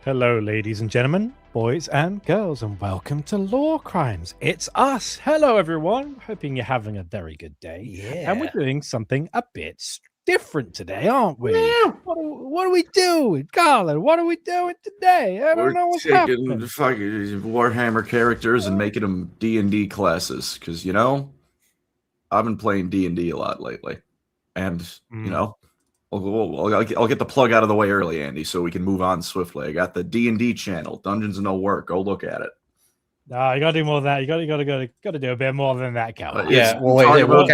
Hello, ladies and gentlemen, boys and girls, and welcome to Lorecrimes. It's us. Hello, everyone. Hoping you're having a very good day. Yeah. And we're doing something a bit different today, aren't we? What do we do, Colin? What are we doing today? I don't know what's happening. We're taking fucking Warhammer characters and making them D&D classes, because, you know, I've been playing D&D a lot lately. And, you know, I'll get the plug out of the way early, Andy, so we can move on swiftly. I got the D&D channel, Dungeons and No Work. Go look at it. You gotta do more than that. You gotta do a bit more than that, Cal. Yeah. Well, wait. What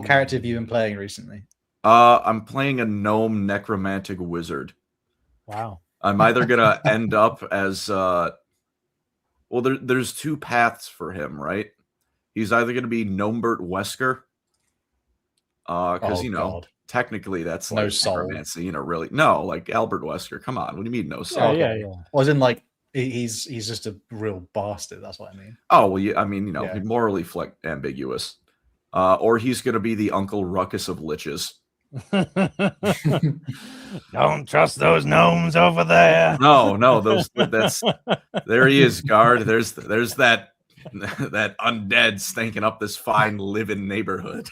character have you been playing recently? I'm playing a gnome necromantic wizard. Wow. I'm either gonna end up as well. There's two paths for him, right? He's either gonna be Gnomebert Wesker. Because technically that's no like soul. necromancy, really. No, like Albert Wesker. Come on, what do you mean no soul? Yeah. Well, as in like he's just a real bastard. That's what I mean. Oh well, yeah. I mean, morally ambiguous. Or he's gonna be the Uncle Ruckus of liches. Don't trust those gnomes over there. No, that's there he is, guard. There's that undead stinking up this fine living neighborhood.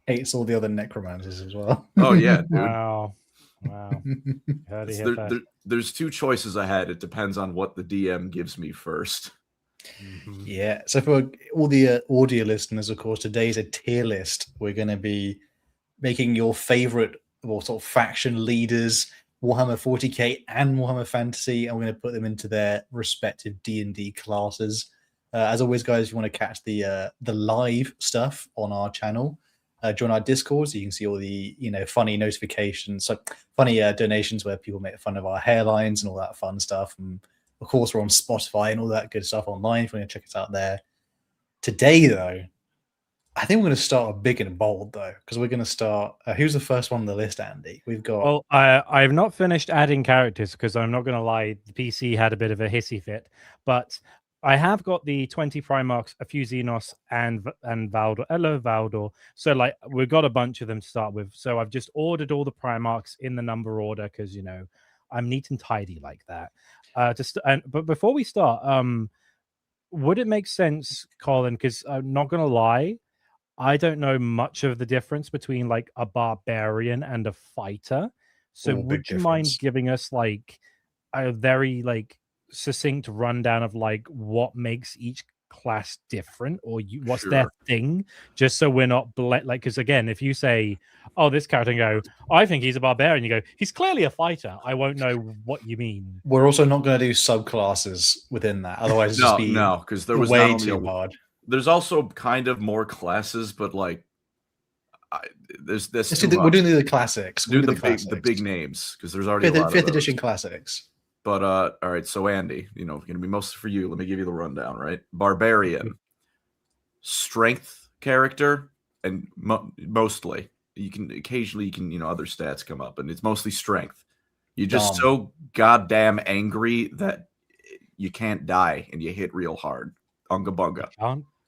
Hates all the other necromancers as well. Oh yeah, dude. Wow. There's two choices I had. It depends on what the DM gives me first. Yeah. So for all the audio listeners, of course, today's a tier list. We're going to be making your favorite sort of faction leaders, Warhammer 40k and Warhammer Fantasy, and we're going to put them into their respective D&D classes. As always, guys, if you want to catch the live stuff on our channel, join our Discord so you can see all the funny notifications, so funny donations where people make fun of our hairlines and all that fun stuff. And of course, we're on Spotify and all that good stuff online if you want to check us out there. Today, though, I think we're going to start big and bold, though, because we're going to start. Who's the first one on the list, Andy? We've got. Well, I've not finished adding characters because I'm not going to lie, the PC had a bit of a hissy fit, but I have got the 20 Primarchs, a few Xenos, and Valdor. Hello, Valdor. So, like, we've got a bunch of them to start with. So I've just ordered all the Primarchs in the number order because, I'm neat and tidy like that. But before we start, would it make sense, Colin? Because I'm not going to lie, I don't know much of the difference between like a barbarian and a fighter. So would you mind giving us like a very like succinct rundown of like what makes each class different, or what's their thing, just so we're not because again, if you say, oh, this character, and go, I think he's a barbarian, you go, he's clearly a fighter, I won't know what you mean. We're also not going to do subclasses within that, otherwise because there was way too hard. There's also kind of more classes, but like there's this. We're doing the classics. Do the big names because there's already fifth edition classics. But all right, so Andy, going to be mostly for you. Let me give you the rundown, right? Barbarian, strength character, and mostly you can occasionally other stats come up, and it's mostly strength. You're just so goddamn angry that you can't die, and you hit real hard. Unga bunga.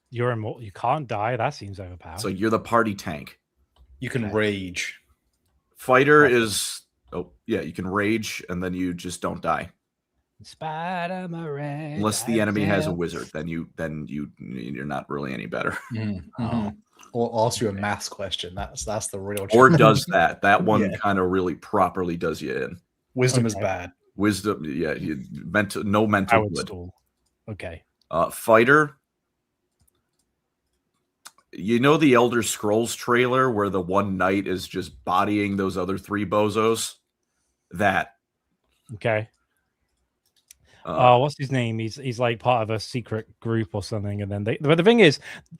You can't die. That seems overpowered. So you're the party tank. You can rage. Fighter is. Oh, yeah, you can rage, and then you just don't die. Unless the enemy has a wizard, then you're not really any better. Or ask you a maths question. That's the real. Or does that? That one kind of really properly does you in. Wisdom is bad. Wisdom, no mental good. Okay. Fighter. The Elder Scrolls trailer where the one knight is just bodying those other three bozos? That. Okay. What's his name? He's like part of a secret group or something. And then but the thing is,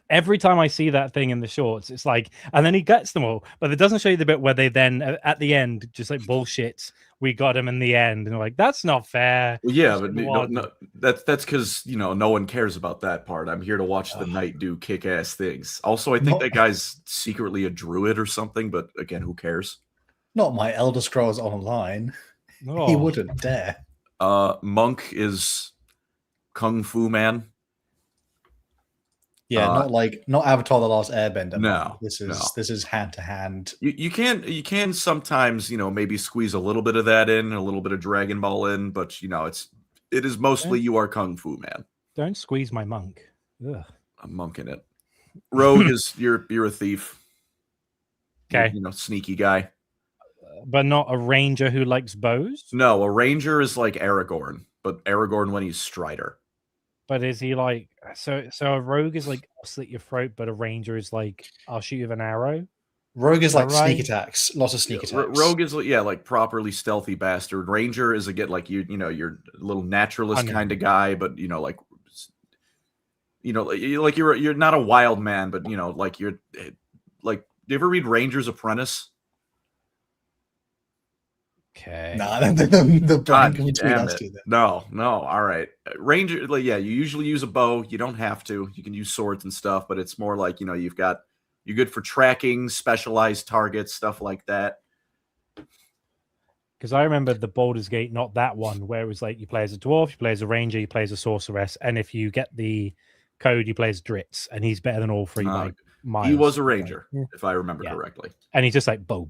every time I see that thing in the shorts, it's like, and then he gets them all, but it doesn't show you the bit where they then at the end just like bullshit. We got him in the end, and they're like, that's not fair. Well, yeah, but no, that's because no one cares about that part. I'm here to watch the knight do kick-ass things. Also, I think that guy's secretly a druid or something, but again, who cares? Not my Elder Scrolls Online. He wouldn't dare. Monk is Kung Fu Man. Yeah, not Avatar: The Last Airbender. No, This is hand to hand. You can sometimes, maybe squeeze a little bit of that in, a little bit of Dragon Ball in, but it is mostly you are Kung Fu Man. Don't squeeze my monk. Ugh. I'm monking it. Rogue is you're a thief. Okay. Sneaky guy. But not a ranger who likes bows? No, a ranger is like Aragorn, but Aragorn when he's Strider. But is he like so a rogue is like I'll slit your throat, but a ranger is like I'll shoot you with an arrow? Rogue is like right? sneak attacks, lots of sneak attacks. Rogue is like properly stealthy bastard. Ranger is like you're a little naturalist kind of guy, but you're not a wild man, but like you're like. Do you ever read Ranger's Apprentice? Okay. Nah, the blank between us two. No. All right, Ranger. You usually use a bow. You don't have to. You can use swords and stuff, but it's more like you're good for tracking, specialized targets, stuff like that. Because I remember the Baldur's Gate, not that one, where it was like you play as a dwarf, you play as a ranger, you play as a sorceress, and if you get the code, you play as Dritz, and he's better than all three. Miles. He was a ranger, if I remember correctly. And he's just like bow.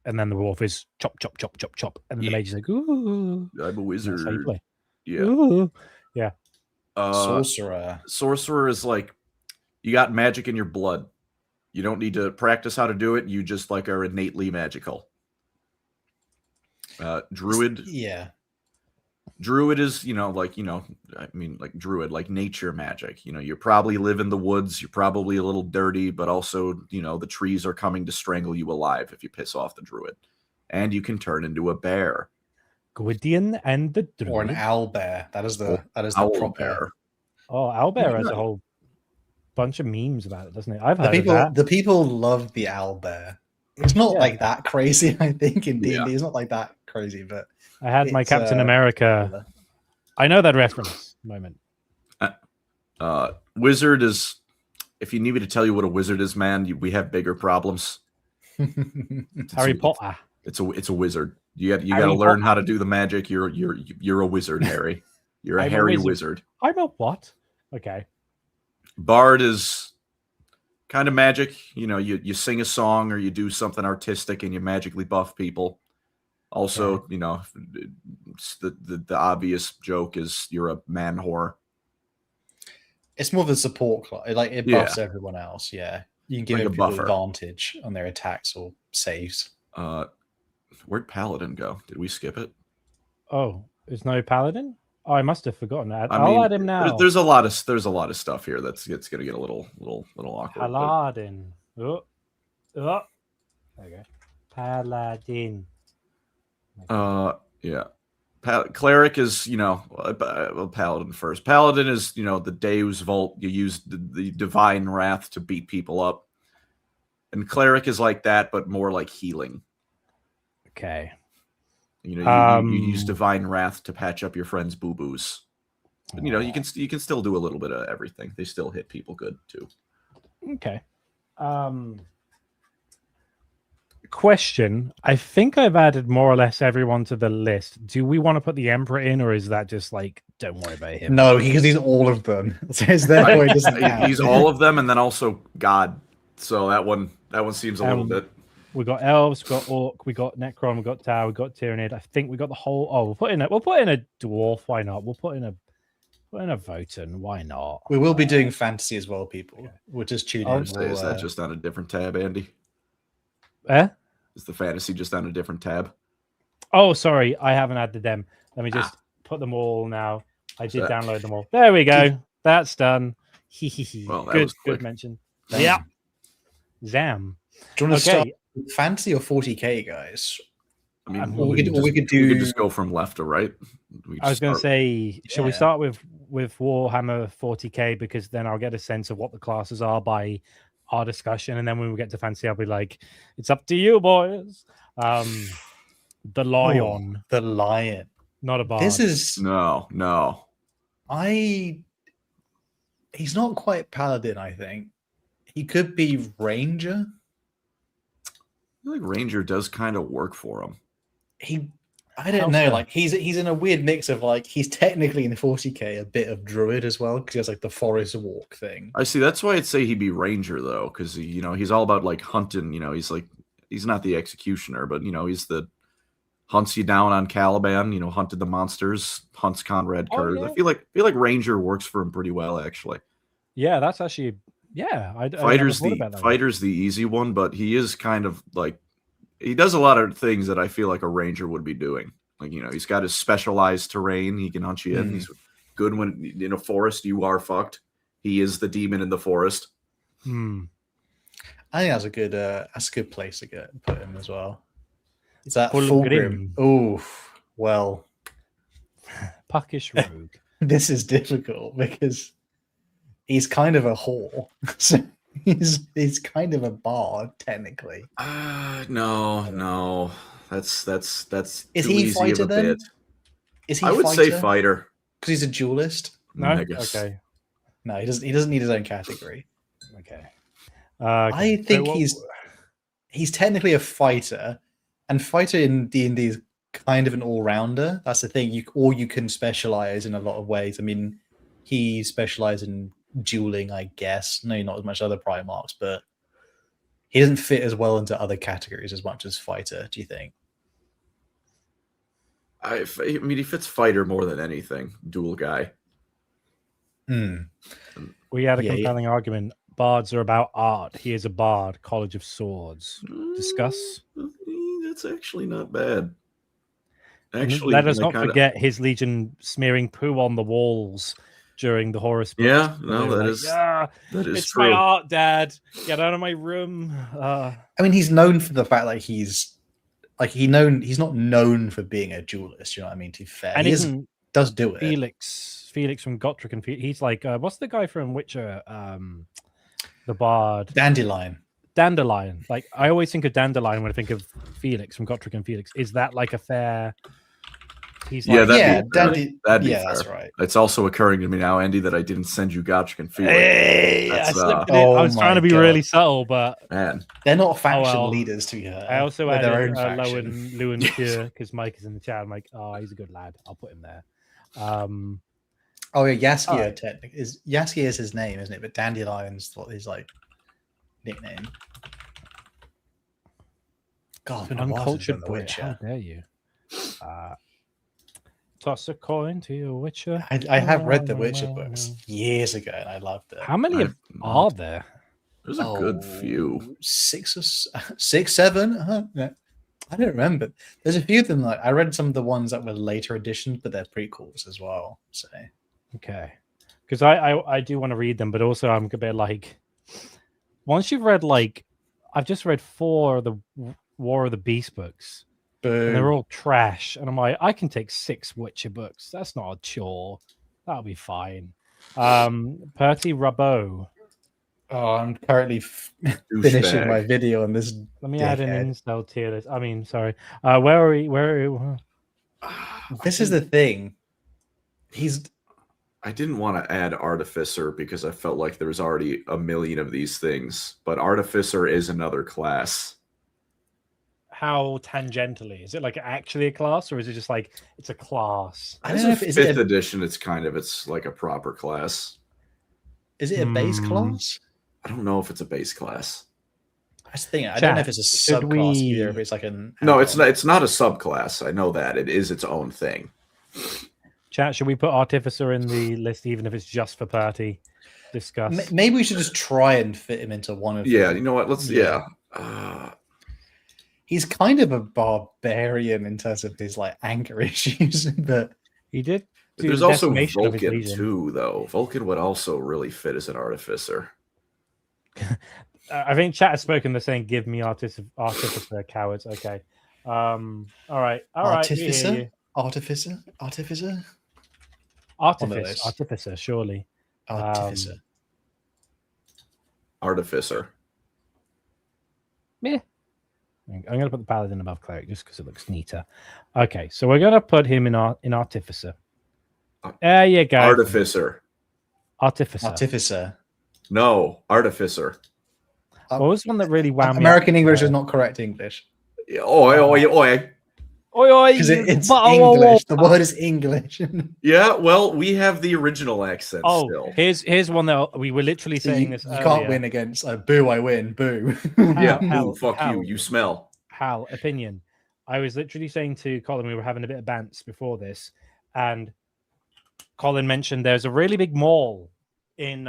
And then the wolf is chop, chop, chop, chop, chop. And the mage is like, ooh. I'm a wizard. That's how you play. Yeah. Ooh. Yeah. Sorcerer is like, you got magic in your blood. You don't need to practice how to do it. You just are innately magical. Druid. Yeah. Druid is, druid, like nature magic. You probably live in the woods. You're probably a little dirty, but also, the trees are coming to strangle you alive if you piss off the druid. And you can turn into a bear. Gwydion and the druid. Or an owlbear. That is the proper bear. Oh, owlbear has a whole bunch of memes about it, doesn't it? I've heard of that. The people love the owlbear. It's not like that crazy, I think, in D&D. It's not like that crazy, but I had my Captain America. I know that reference moment. Wizard is, if you need me to tell you what a wizard is, man, we have bigger problems. Harry Potter. It's a wizard. You got to learn how to do the magic. You're a wizard, Harry. You're a hairy wizard. I'm a what? Okay. Bard is kind of magic. You sing a song or you do something artistic and you magically buff people. Also, the obvious joke is you're a man whore. It's more of a support class. Like it buffs everyone else. Yeah, you can give people advantage on their attacks or saves. Where'd Paladin go? Did we skip it? Oh, there's no Paladin. Oh, I must have forgotten that. I'll add him now. There's a lot of stuff here that's going to get a little awkward. Paladin. Oh. There you go. Paladin. Yeah. Cleric is, Paladin first. Paladin is, the Deus Vult. You use the divine wrath to beat people up. And Cleric is like that, but more like healing. Okay. You use divine wrath to patch up your friend's boo-boos. But, you can still do a little bit of everything. They still hit people good too. Okay. Question. I think I've added more or less everyone to the list. Do we want to put the Emperor in, or is that just like, don't worry about him? No, because he's all of them. So therefore he doesn't count. He's all of them, and then also God. So that one seems a little bit. We got elves, we got orc, we got Necron, we got Tau, we got Tyrannid. I think we got the whole. Oh, we'll put in a dwarf. Why not? We'll put in a Votan. Why not? We will be doing fantasy as well, people. We'll just tune in. Is that just on a different tab, Andy? Is the fantasy just on a different tab? Oh, sorry, I haven't added them. Let me just put them all now. I did download them all. There we go. That's done. Well, that good mention. Yeah. Zam. Do you want to start with fantasy or 40k, guys? I mean, we could just go from left to right. I was going to say, shall we start with Warhammer 40k, because then I'll get a sense of what the classes are by our discussion, and then when we get to fantasy, I'll be like, "It's up to you, boys." The lion, not a bard. This is no. He's not quite paladin. I think he could be ranger. I feel like ranger does kind of work for him. I don't know. Like he's in a weird mix of like he's technically in 40k a bit of druid as well because he has like the forest walk thing. I see. That's why I'd say he'd be ranger though, because he's all about like hunting. He's not the executioner, but he's the hunts you down on Caliban. Hunted the monsters, hunts Conrad Kurz. Yeah. I feel like ranger works for him pretty well actually. Yeah, that's actually Fighter's the easy one, but he is kind of like he does a lot of things that I feel like a ranger would be doing. Like he's got his specialized terrain. He can hunt you in. He's good when in a forest you are fucked. He is the demon in the forest. I think that's a good place to put him as well. Is that Fulgrim? Oh, well, puckish rogue. This is difficult because he's kind of a whore. So he's kind of a bard technically. No. That's is too he easy fighter of a then? bit. Is he? I would say fighter because he's a duelist. No, I guess. Okay. No, he doesn't need his own category. Okay. I think he's technically a fighter, and fighter in D&D is kind of an all-rounder. That's the thing. You can specialize in a lot of ways. I mean, he specialized in dueling, I guess. No, not as much other Primarchs, but he doesn't fit as well into other categories as much as fighter. Do you think? I mean, he fits fighter more than anything. Dual guy. We had a compelling argument. Bards are about art. He is a bard. College of Swords. Discuss. That's actually not bad. Actually, let us not forget his legion smearing poo on the walls during the Horus books. Yeah, no, that is it's true. My art, Dad. Get out of my room. I mean, he's known for the fact that he's not known for being a duelist. You know what I mean? To be fair, and he does do it. Felix from Gotrek, and he's like, what's the guy from Witcher? The bard. Dandelion. Like, I always think of Dandelion when I think of Felix from Gotrek and Felix. Is that like a fair? He's like, that'd be fair. That's right. It's also occurring to me now, Andy, that I didn't send you Gotrek and Felix. Hey, I was trying to be really subtle, but man, they're not faction leaders to you. I also added their own faction. Lewin here because Mike is in the chat. I'm like, he's a good lad. I'll put him there. Oh yeah, Yaskia Yaskia is his name, isn't it? But Dandelion's what his like nickname. God, it's been uncultured The Witcher. How dare you? Toss a coin to your Witcher. I have read the Witcher books years ago, and I loved it. How many are there? There's a good few. 6, 7. No, I don't remember. There's a few of them. Like I read some of the ones that were later editions, but they're prequels as well. So okay, because I do want to read them, but also I'm a bit like, once you've read I've just read 4 of the War of the Beast books. And they're all trash, and I'm like, I can take 6 Witcher books. That's not a chore. That'll be fine. Perty Rabot. Oh, I'm currently finishing my video on this. Let me add an incel tier list. I mean, sorry. Where are we? This is the thing. I didn't want to add Artificer because I felt like there was already a million of these things, but Artificer is another class. How tangentially? Is it like actually a class, or is it just like it's a class? I don't know if it's 5th edition. It's like a proper class. Is it a base class? I don't know if it's a base class. That's the thing. I don't know if it's a subclass either. If it's like an no, it's not. It's not a subclass. I know that it is its own thing. Chat, should we put Artificer in the list, even if it's just for party? Discuss. Maybe we should just try and fit him into one of. Yeah, you know what? Let's. Yeah. He's kind of a barbarian in terms of his like anger issues, but he did. There's also Vulcan too, though. Vulcan would also really fit as an Artificer. I think chat has spoken. They're saying, "Give me Artificer, cowards." Okay. All right. Artificer. Surely. Artificer. Yeah. I'm going to put the Paladin above Cleric just because it looks neater. Okay, so we're going to put him in Artificer. There you go. Artificer. No, Artificer. What was one that really wound me American up? English is not correct English. Oi. Oi, oi, Because it's but- English. The word is English. Yeah, well, we have the original accent Oh, still. here's one that we were literally So saying you this can't earlier. win against boo, I win, boo. Yeah, Hal, boo, fuck Hal. you. You smell. Hal, opinion. I was literally saying to Colin, we were having a bit of bants before this, and Colin mentioned there's a really big mall in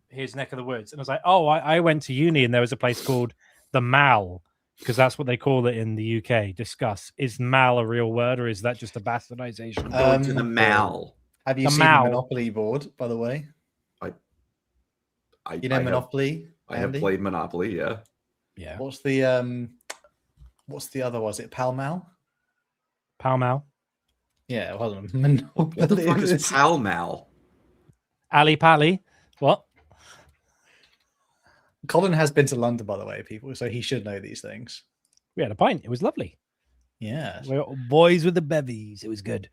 his neck of the woods, and I was like, oh, I went to uni and there was a place called the Mall, because that's what they call it in the UK. Discuss, is Mall a real word, or is that just a bastardization? Going to the mall. Have you The seen Mall. the Monopoly board, by the way? You know I have, Monopoly? I have Andy? played Monopoly, yeah. Yeah, What's the other? Was it Pall Mall? Pall Mall, Yeah, hold on. Monopoly. What the fuck is Pall Mall? Ali Pally. What? Colin has been to London, by the way, people, so he should know these things. We had a pint. It was lovely. Yeah. We're boys with the bevies. It was good.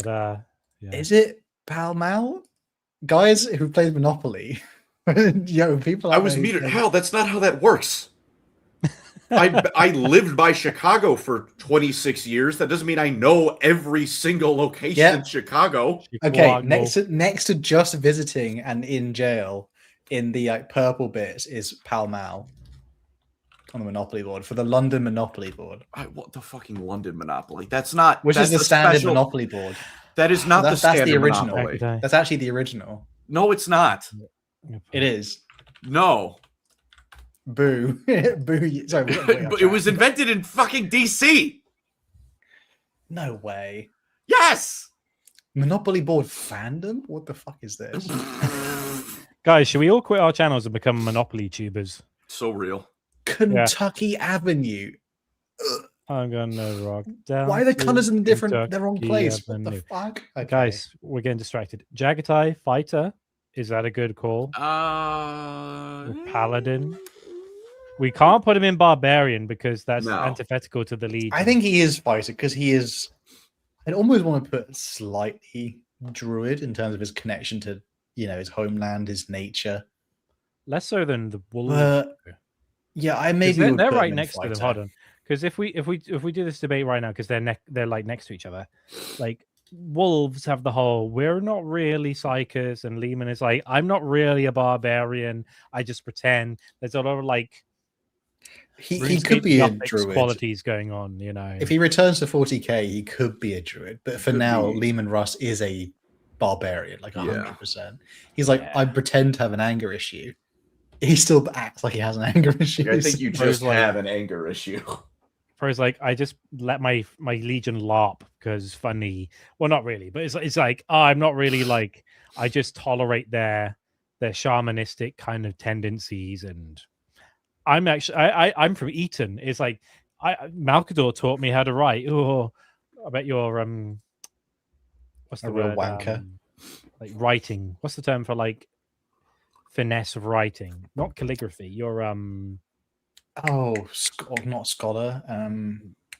But yeah. Is it Pall Mall? Guys who played Monopoly. Yo, people. I was muted. Hell, that's not how that works. I lived by Chicago for 26 years. That doesn't mean I know every single location in Chicago. Okay, Chicago. next to just visiting and in jail, in the purple bits is Pall Mall on the Monopoly board for the London Monopoly board. What the fucking London Monopoly? That's not. Which that's is the a standard special- Monopoly board. That is not the standard the original. Monopoly. That's actually the original. No, it's not. It is. No. Boo. Boo. Sorry. It was invented in fucking DC. No way. Yes. Monopoly board fandom? What the fuck is this? Guys, should we all quit our channels and become Monopoly tubers? So real. Kentucky Avenue. I'm gonna rock down. Why are the to colors in the wrong Kentucky place? What the Avenue. fuck? Okay. Guys, we're getting distracted. Jagatai Fighter, is that a good call? Or Paladin. We can't put him in Barbarian because that's antithetical to the Legion. I think he is fighter because he is. I'd almost want to put slightly druid in terms of his connection to, his homeland, his nature. Less so than the wolves. Yeah, I maybe they're right next to them. Hold on, because if we do this debate right now, because they're like next to each other, like wolves have the whole we're not really psychers, and Lehman is like I'm not really a barbarian. I just pretend. There's a lot of like. He could be a druid. Qualities going on, If he returns to 40k, he could be a druid. But for now, Lehman Russ is a barbarian, like 100%. He's like, I pretend to have an anger issue. He still acts like he has an anger issue. I think you just have an anger issue. Whereas, like, I just let my Legion LARP because funny. Well, not really, but it's like, I'm not really like. I just tolerate their shamanistic kind of tendencies and. I'm actually I'm from Eton. It's like Malcador taught me how to write. Oh, I bet you're what's the word? Wanker. Like writing. What's the term for like finesse of writing? Not calligraphy. You're not scholar.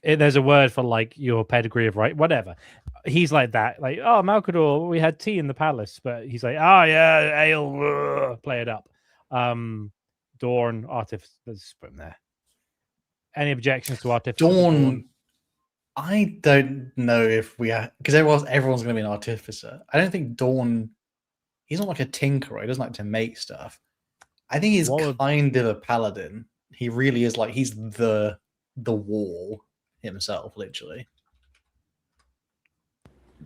There's a word for like your pedigree of writing. Whatever. He's like that. Like Malcador, we had tea in the palace, but he's like, yeah, ale, play it up. Dawn, Artificer, let's put him there. Any objections to Artificer? Dawn, I don't know if we are, because everyone's going to be an Artificer. I don't think Dawn, he's not like a tinkerer. He doesn't like to make stuff. I think he's kind of a paladin. He really is like, he's the wall himself, literally.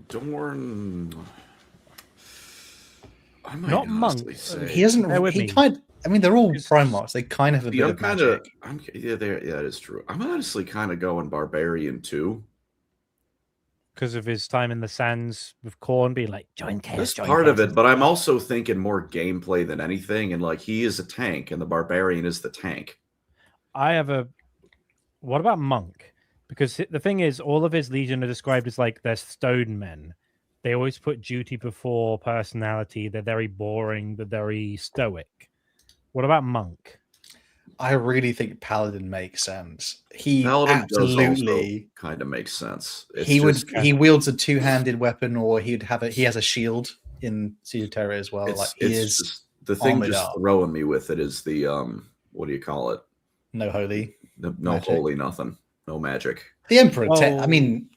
Dawn, I might not monk. Say. He doesn't. I mean, they're all Primarchs. They kind of have a bit of magic. Yeah, that is true. I'm honestly kind of going Barbarian too. Because of his time in the sands with Khorne being like, join chaos. That's part of it, but I'm also thinking more gameplay than anything. And like, he is a tank, and the Barbarian is the tank. What about Monk? Because the thing is, all of his Legion are described as like they're stone men. They always put duty before personality. They're very boring. They're very stoic. What about Monk? I really think Paladin makes sense. He Paladin absolutely kind of makes sense. He wields a two-handed weapon, or he has a shield in Siege of Terror as well. The thing just throwing me with it is the what do you call it? No holy. No holy nothing. no magic. The Emperor. I Well- mean,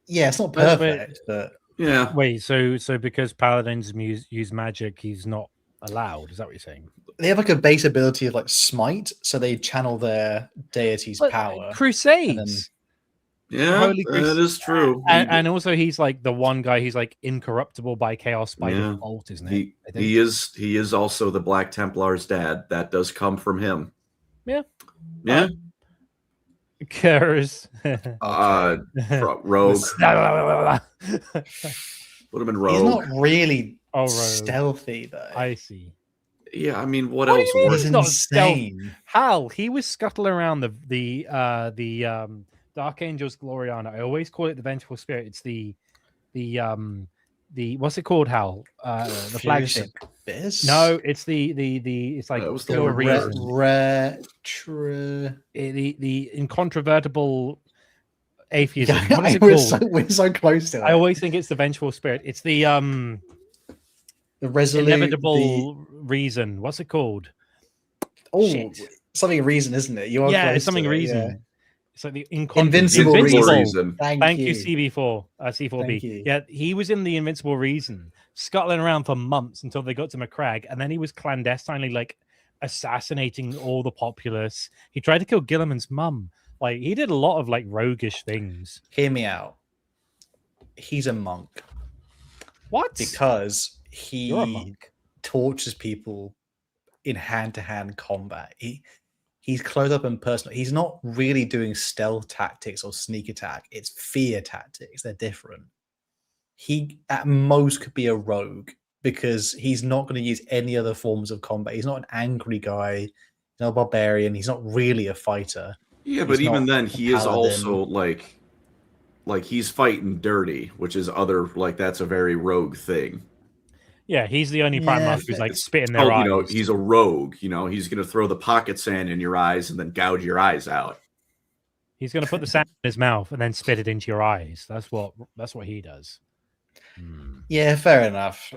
yeah, it's not But- perfect, but Yeah, Wait, so because paladins use magic, he's not allowed? Is that what you're saying? they have like a base ability of like smite, so they channel their deity's But, power. Crusades. yeah, Holy that Christ. is true. And also he's like the one guy who's like incorruptible by chaos by Yeah. default, isn't it? he is also the Black Templar's dad. That does come from him. Yeah. Yeah. Curse. Rogue. Put him in rogue. He's not really Oh, rogue. stealthy though. I see. Yeah, I mean, what What do else you mean works? He's not stealth? insane. Hal, he was scuttling around the Dark Angel's Gloriana. I always call it the Vengeful Spirit. It's the what's it called, Hal? The Furious flagship. Abyss? No, it's the it's like That was the pure Lorecrimes. reason. The incontrovertible atheism. Yeah, What is it we're called? we're so close to it. I always think it's the Vengeful Spirit. It's the the resolute, inevitable reason. What's it called? Shit. Something reason, isn't it? You are Yeah, close it's something to it, reason. yeah. It's like the Invincible reason. Thank you, CB4, C4B. Thank you. Yeah, he was in the Invincible Reason, scuttling around for months until they got to McCrag, and then he was clandestinely like assassinating all the populace. He tried to kill Gilliman's mum. Like he did a lot of like roguish things. Hear me out. He's a monk What? because You're a he monk. tortures people in hand-to-hand combat. He's clothed up and personal. He's not really doing stealth tactics or sneak attack. It's fear tactics. They're different. He at most could be a rogue because he's not going to use any other forms of combat. He's not an angry guy. He's not a barbarian. He's not really a fighter. Yeah, but He's even not then, a he is paladin. also like he's fighting dirty, which is other like that's a very rogue thing. Yeah, he's the only prime Yeah, master who's like It's spitting their eyes. you know, he's a rogue. You know, he's gonna throw the pocket sand in your eyes and then gouge your eyes out. He's going to put the sand in his mouth and then spit it into your eyes. That's what he does. Yeah, fair enough.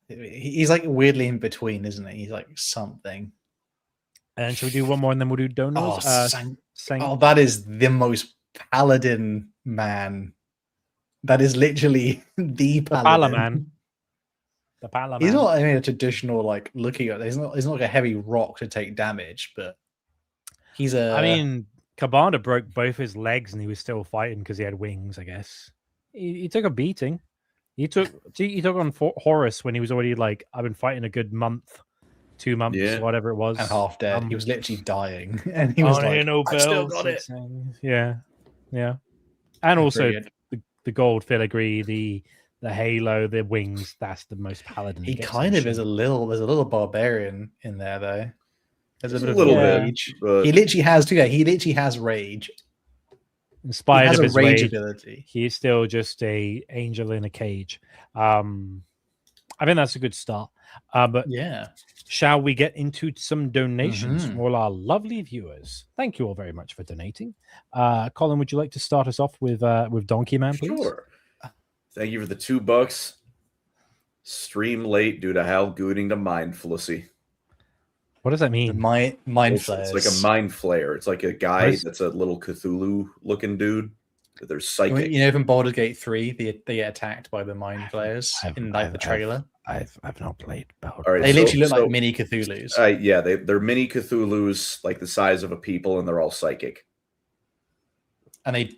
He's like weirdly in between, isn't he? He's like something. And shall we do one more and then we'll do donos? Oh, that is the most paladin man. That is literally the paladin. Palaman. The Palaman. He's not, I mean, a traditional like looking at. He's not like a heavy rock to take damage, but he's a. I mean, Cabana broke both his legs and he was still fighting because he had wings. I guess he took a beating. He took on Horus when he was already like, I've been fighting a good month, 2 months, Yeah. whatever it was, and half dead. He was literally dying, and he was like, "I still got it." Yeah, yeah, and also Brilliant. the gold filigree, the halo, the wings. That's the most paladin. He gets kind in of shit. is there's a little barbarian in there though. There's a Just bit a of little bit, rage. but- He literally has he literally has rage. In He spite has of a his rage rage, ability. he is still just a angel in a cage. I think that's a good start. But Yeah. shall we get into some donations Mhm. from all our lovely viewers? Thank you all very much for donating. Colin, would you like to start us off with Donkey Man, please? Sure. Thank you for the $2. Stream late due to Hal gooting to mind flussy. What does that The mean? mind It's flayers. like a mind flayer. It's like a guy What is- that's a little Cthulhu looking dude. There's You psychic. know, from Baldur's Gate 3, they get attacked by the mind flayers in like the trailer. I've not played All right, They literally look so- like mini Cthulhu's. Yeah, they're mini Cthulhu's, like the size of a people, and they're all psychic. And they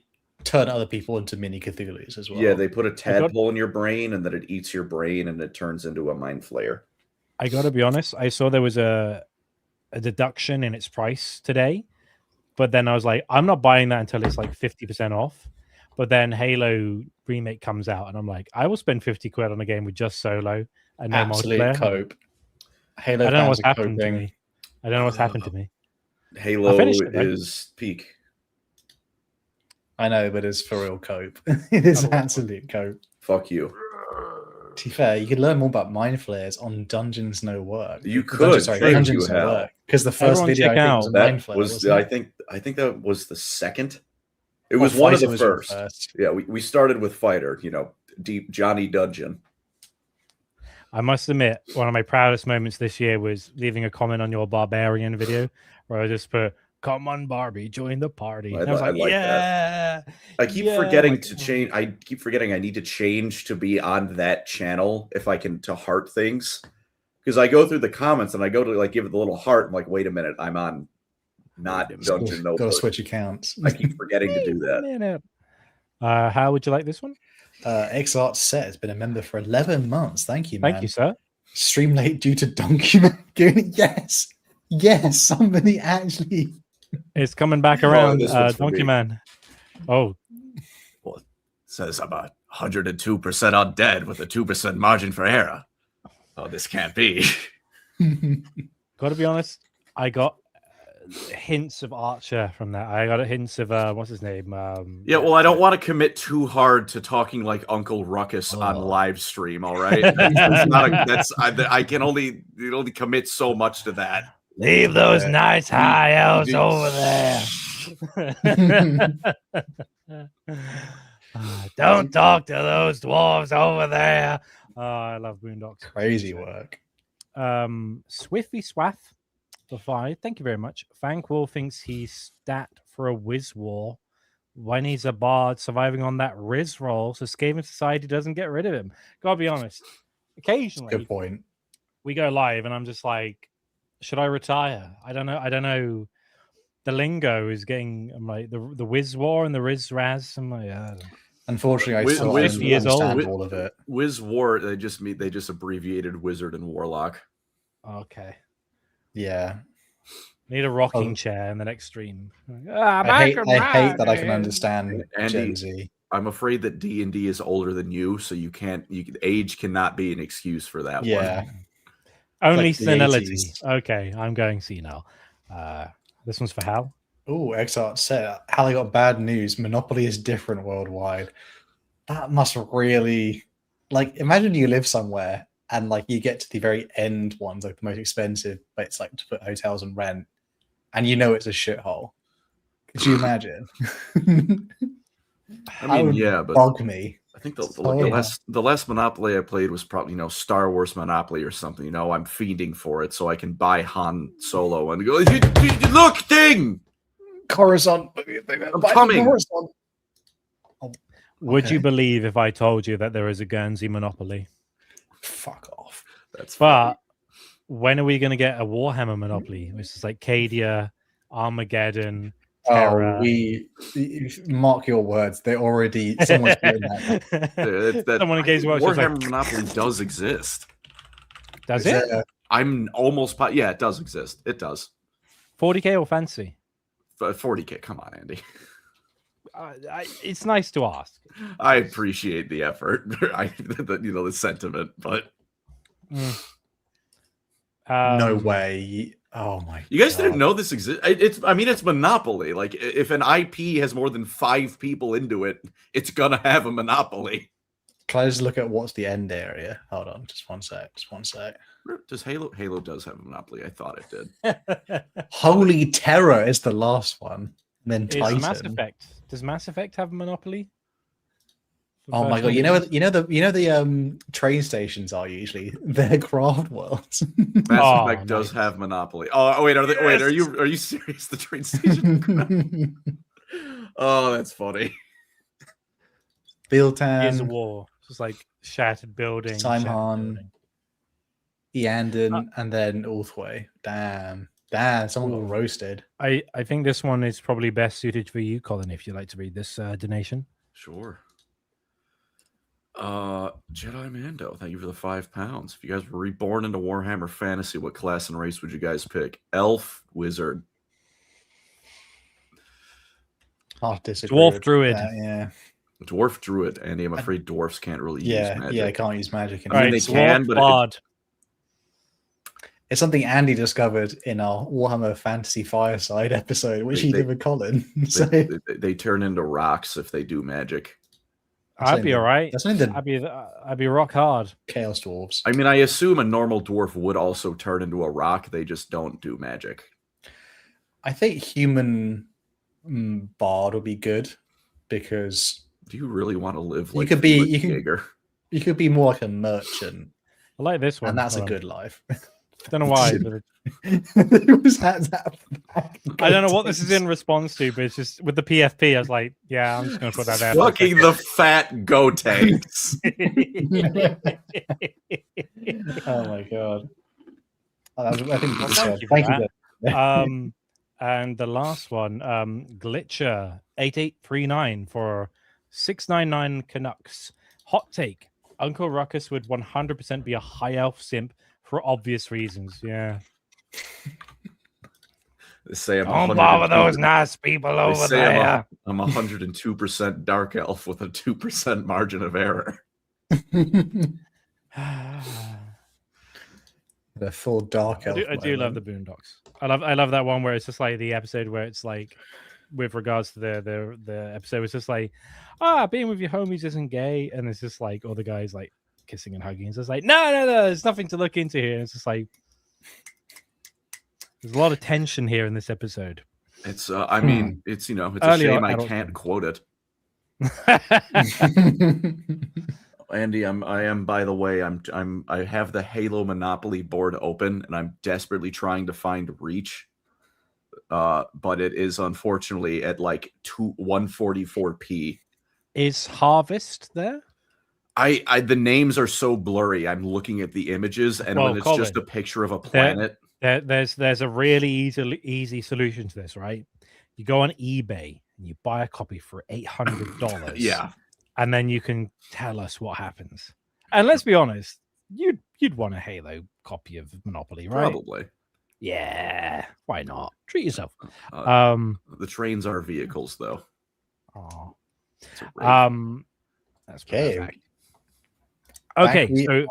turn other people into mini Cthulhu's as well. Yeah, they put a tadpole in your brain, and then it eats your brain, and it turns into a mind flayer. I got to be honest. I saw there was a deduction in its price today, but then I was like, I'm not buying that until it's like 50% off. But then Halo remake comes out, and I'm like, I will spend 50 quid on a game with just solo and no absolute multiplayer. cope. Halo I don't know fans what's are happened to coping. me. I don't know what's happened to me. Halo finished it, though. is peak. I know, but it's for real cope. It is Oh. absolute cope. Fuck you. To be fair, you could learn more about mind flayers on Dungeons No Work. You Dungeons, could, thank Dungeons you, No Hal. Work. Because the first Everyone video I check think was a out- mind That flayer. was, wasn't it? I think that was the second. It Oh, was one of Fighter the was your first. first. Yeah, we started with Fighter. You know, Deep Johnny Dungeon. I must admit, one of my proudest moments this year was leaving a comment on your Barbarian video where I just put, come on, Barbie, join the party. I And I was li- I like, like yeah. I keep yeah, forgetting like, to change. I keep forgetting I need to change to be on that channel if I can to heart things. Because I go through the comments and I go to like give it the little heart. I'm like, wait a minute, I'm on not Dungeon Got to Notebook. switch accounts. I keep forgetting to do Wait a that. minute. How would you like this one? XArt Set has been a member for 11 months. Thank you, man. Thank you, sir. Stream late due to Donkey Man. Yes. Yes. Somebody actually. It's coming back Oh, around, this one's for Donkey me. Man. Oh, Says I'm 102% undead with a 2% margin for error. Oh, this can't be. got to be honest, I got hints of Archer from that. I got hints of what's his name? Yeah, well, I don't want to commit too hard to talking like Uncle Ruckus on live stream. All right, I can only commit so much to that. Leave those nice high elves over there. Don't talk to those dwarves over there. Oh, I love Boondocks. Crazy work. Swiffy Swath for 5. Thank you very much. Thankful thinks he's stat for a whiz war when he's a bard surviving on that Riz roll, so Skaven Society doesn't get rid of him. Gotta be honest. Occasionally, Good point. we go live and I'm just like, should I retire? I don't know. The lingo is getting. I'm like the Whiz War and the Riz Raz. I'm like, unfortunately, I still don't understand all of it. Whiz War. They just abbreviated Wizard and Warlock. Okay. Yeah. Need a rocking chair in the next stream. I hate that I can understand Gen Z. I'm afraid that D&D is older than you, so age cannot be an excuse for that one. Only like senility. Okay, I'm going senile. This one's for Hal. Oh, XArt Set. Hal, I got bad news. Monopoly is different worldwide. That must really, like, imagine you live somewhere and like you get to the very end ones, like the most expensive, but it's like to put hotels and rent, and you know it's a shithole. Could you imagine? I mean, yeah, but bug me. I think the last Monopoly I played was probably Star Wars Monopoly or something. I'm fiending for it so I can buy Han Solo and go look thing. Coruscant. I'm coming. Coruscant. Oh, would you believe if I told you that there is a Guernsey Monopoly? Fuck off. That's funny. But when are we going to get a Warhammer Monopoly, which is like Cadia, Armageddon? Terra. Mark your words. They already someone's doing that. Someone engaged Warhammer Monopoly does exist. Does it? I'm almost yeah, it does exist. It does. 40k or fancy? 40k. Come on, Andy. It's nice to ask. I appreciate the effort. The sentiment, but no way. Oh my! You guys didn't know this exists? It's Monopoly. Like, if an IP has more than 5 people into it, it's gonna have a monopoly. Can I just look at what's the end area? Hold on, just one sec. Does Halo does have a monopoly? I thought it did. Holy Terror is the last one. And then Titan. Mass Effect. Does Mass Effect have a monopoly? Oh my god! You know the train stations are usually they're craft worlds. Mass Effect does have monopoly. Oh wait, are you serious? The train station. Oh, that's funny. Biltan. Here's a war. Just like shattered building. Simon. Eandon, and then Ulthway. Damn, someone got roasted. I think this one is probably best suited for you, Colin, if you'd like to read this donation. Sure. Jedi Mando, thank you for the £5. If you guys were reborn into Warhammer Fantasy, what class and race would you guys pick? Elf, Wizard. I'll disagree. Dwarf Druid. Yeah. Dwarf Druid, Andy. I'm afraid dwarfs can't really use magic. Yeah, they can't use magic. I mean, they can, but it's something Andy discovered in our Warhammer Fantasy Fireside episode, which he did with Colin. They turn into rocks if they do magic. I'd be all right. I'd be rock hard. Chaos dwarves. I mean, I assume a normal dwarf would also turn into a rock. They just don't do magic. I think human bard would be good because. Do you really want to live like you could be more like a merchant. I like this one, and that's a good life. Don't know why. But It was hands out the back. I don't know what this is in response to, but it's just with the PFP. I was like, yeah, I'm just going to put that there. Fucking the fat go tanks. Oh my god! I think Well, thank you for that. And the last one, Glitcher 8839 for 699 Canucks. Hot take: Uncle Ruckus would 100% be a high elf simp for obvious reasons. Yeah. They say I'm Don't bother those nice people over there. I'm 102% dark elf with a 2% margin of error. The full dark elf. I do love the Boondocks. I love that one where it's just like the episode where it's like, with regards to the episode, it's just like, being with your homies isn't gay, and it's just like all the guys like kissing and hugging. It's just like, no, there's nothing to look into here. And it's just like, there's a lot of tension here in this episode. It's I mean, it's it's a Early shame I adult can't film. quote it. Andy, I am by the way, I have the Halo Monopoly board open and I'm desperately trying to find Reach. But it is unfortunately at like 144p. Is Harvest there? The names are so blurry. I'm looking at the images, and when it's Colin, just a picture of a planet. There's a really easy solution to this, right? You go on eBay and you buy a copy for $800. Yeah. And then you can tell us what happens. And let's be honest, you'd want a Halo copy of Monopoly, right? Probably. Yeah, why not? Treat yourself. The trains are vehicles, though. Oh, that's Okay. perfect. Okay, so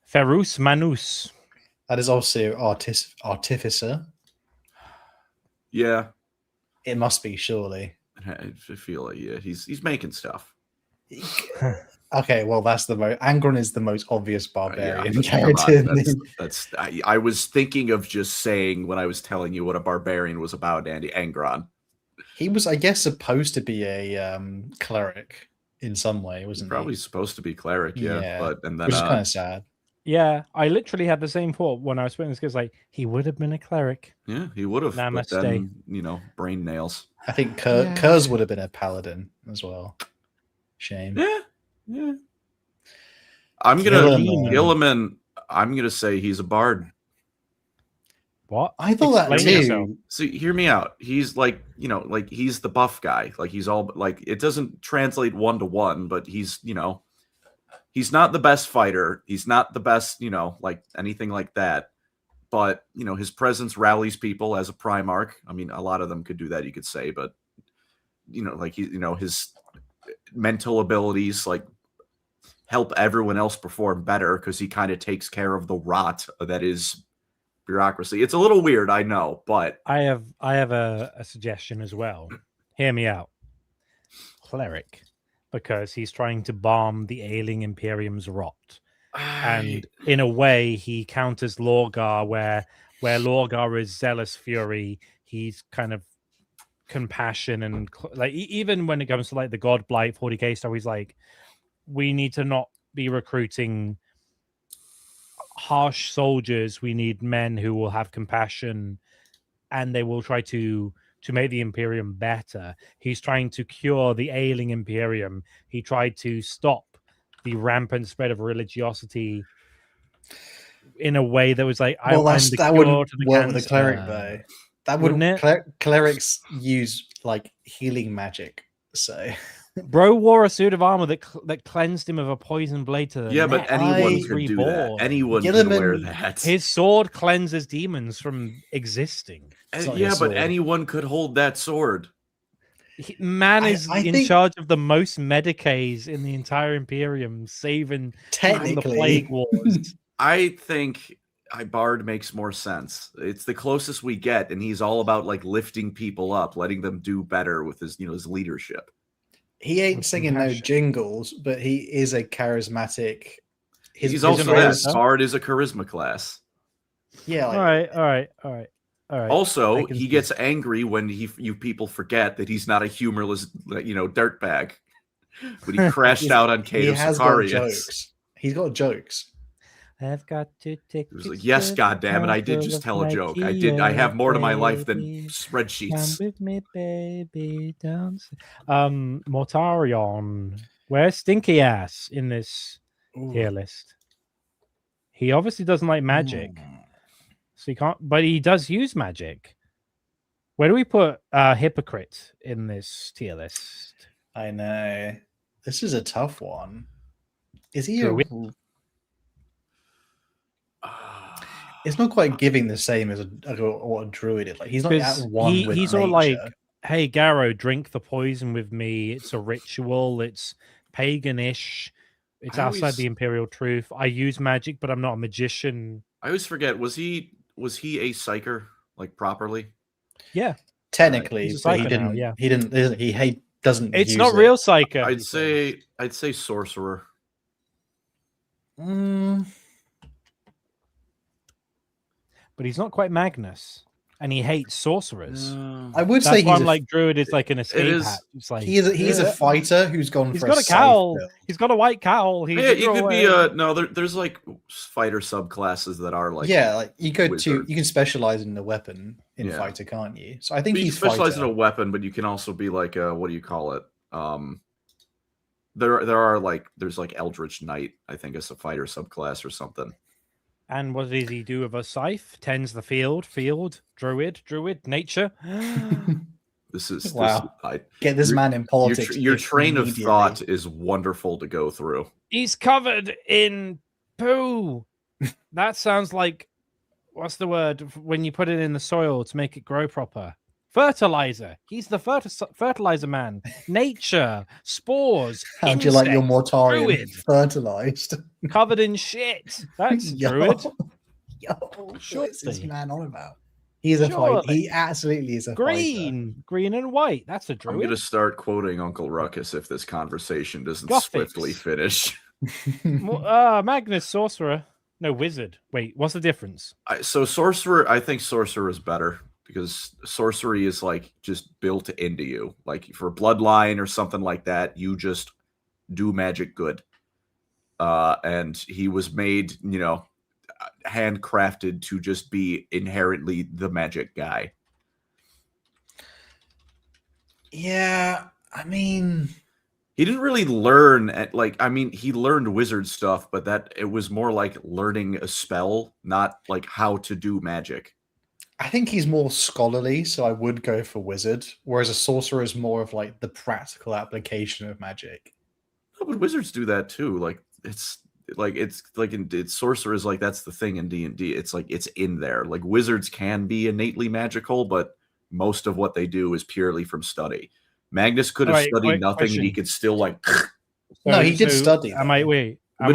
Ferus Manus. That is also Artificer. Yeah, It must be, surely. I feel like he's making stuff. Okay, well, that's the most. Angron is the most obvious barbarian Yeah, character. I was thinking of just saying when I was telling you what a barbarian was about, Andy. Angron. He was, I guess, supposed to be a cleric in some way, wasn't Probably he? supposed to be cleric, yeah. But and then Which is kind of sad. Yeah, I literally had the same thought when I was putting this because like he would have been a cleric. Yeah, he would have. Namaste. But then, brain nails. I think Kurz would have been a paladin as well. Shame. Yeah. I'm gonna Gilliman. I'm gonna say he's a bard. What? I thought that Explain too. yourself. See, hear me out. He's like, like he's the buff guy. Like he's all like it doesn't translate 1-to-1, but he's, he's not the best fighter. He's not the best, like anything like that. But his presence rallies people as a Primarch. I mean, a lot of them could do that, you could say, but like his mental abilities like help everyone else perform better because he kind of takes care of the rot that is bureaucracy. It's a little weird, I know, but I have a suggestion as well. Hear me out. Cleric, because he's trying to bomb the ailing Imperium's rot. And in a way, he counters Lorgar, where Lorgar is zealous fury, he's kind of compassion and like even when it comes to like the God Blight 40k stuff, he's like, we need to not be recruiting harsh soldiers. We need men who will have compassion, and they will try to make the Imperium better. He's trying to cure the ailing Imperium. He tried to stop the rampant spread of religiosity in a way that was like, well, I'm the that cure wouldn't to the work cancer. with a cleric though. That Wouldn't wouldn't. Clerics use like healing magic, so. Bro wore a suit of armor that cleansed him of a poison blade to the yeah, but neck. anyone He's could do that. reborn. Anyone could wear that. His sword cleanses demons from existing. Yeah, but anyone could hold that sword. Man is I in think- charge of the most Medicaes in the entire Imperium, saving Technically. the plague wars. I think Bard makes more sense. It's the closest we get, and he's all about like lifting people up, letting them do better with his, his leadership. He ain't singing no jingles, but he is a charismatic. He's also that. Bard is a charisma class. Yeah. All right. Also, he gets angry when you people forget that he's not a humorless, dirtbag. When he crashed out on Cato He has got Sicarius. jokes. He's got jokes. I've got to take. It was like, yes, God damn it, I did just tell a joke. I have more to my life than Come spreadsheets. with me, baby. Dance. Mortarion. Where's Stinky Ass in this tier list? He obviously doesn't like magic, so he can't. But he does use magic. Where do we put Hypocrite in this tier list? I know. This is a tough one. Is he Druid? It's not quite giving the same as what a druid is. Like he's not at one with he's nature. all like, "Hey, Garrow, drink the poison with me. It's a ritual. It's paganish. It's outside the imperial truth. I use magic, but I'm not a magician." I always forget. Was he a psyker like properly? Yeah, technically, he's a but he psyker didn't. now, yeah. He didn't. He doesn't. It's use not it. real psyker. I'd say sorcerer. But he's not quite Magnus, and he hates sorcerers. I would That's say why he's I'm like druid is like an escape hat. It's like he's a fighter who's gone. He's for got a safe cowl. build. He's got a white cowl. Yeah, you could be no. There's like fighter subclasses that are like like you go wizard. you can specialize in the weapon in fighter, can't you? So I think you he's specialize fighter. in a weapon, but you can also be like what do you call it? There are like there's like Eldritch Knight. I think it's a fighter subclass or something. And what does he do with a scythe? Tends the field, druid, nature. This is wow. Get this man in politics. Your train of thought is wonderful to go through. He's covered in poo. That sounds like, what's the word when you put it in the soil to make it grow proper? Fertilizer. He's the fertilizer man. Nature, spores. How do you like your Mortarion druid, fertilized? Covered in shit. That's druid. Yo, what's this man on about? He's a fighter. He absolutely is a green and white. That's a druid. I'm going to start quoting Uncle Ruckus if this conversation doesn't swiftly finish. Magnus, sorcerer. No, wizard. Wait, what's the difference? So sorcerer, I think sorcerer is better because sorcery is like just built into you. Like for bloodline or something like that, you just do magic good. And he was made, handcrafted to just be inherently the magic guy. Yeah, I mean, he didn't really learn he learned wizard stuff, but that it was more like learning a spell, not like how to do magic. I think he's more scholarly, so I would go for wizard, whereas a sorcerer is more of like the practical application of magic. No, but wizards do that too. Sorcerer is like that's the thing in D&D. It's like it's in there. Like wizards can be innately magical, but most of what they do is purely from study. Magnus could have studied nothing, and he could still like. No, he did study. Am I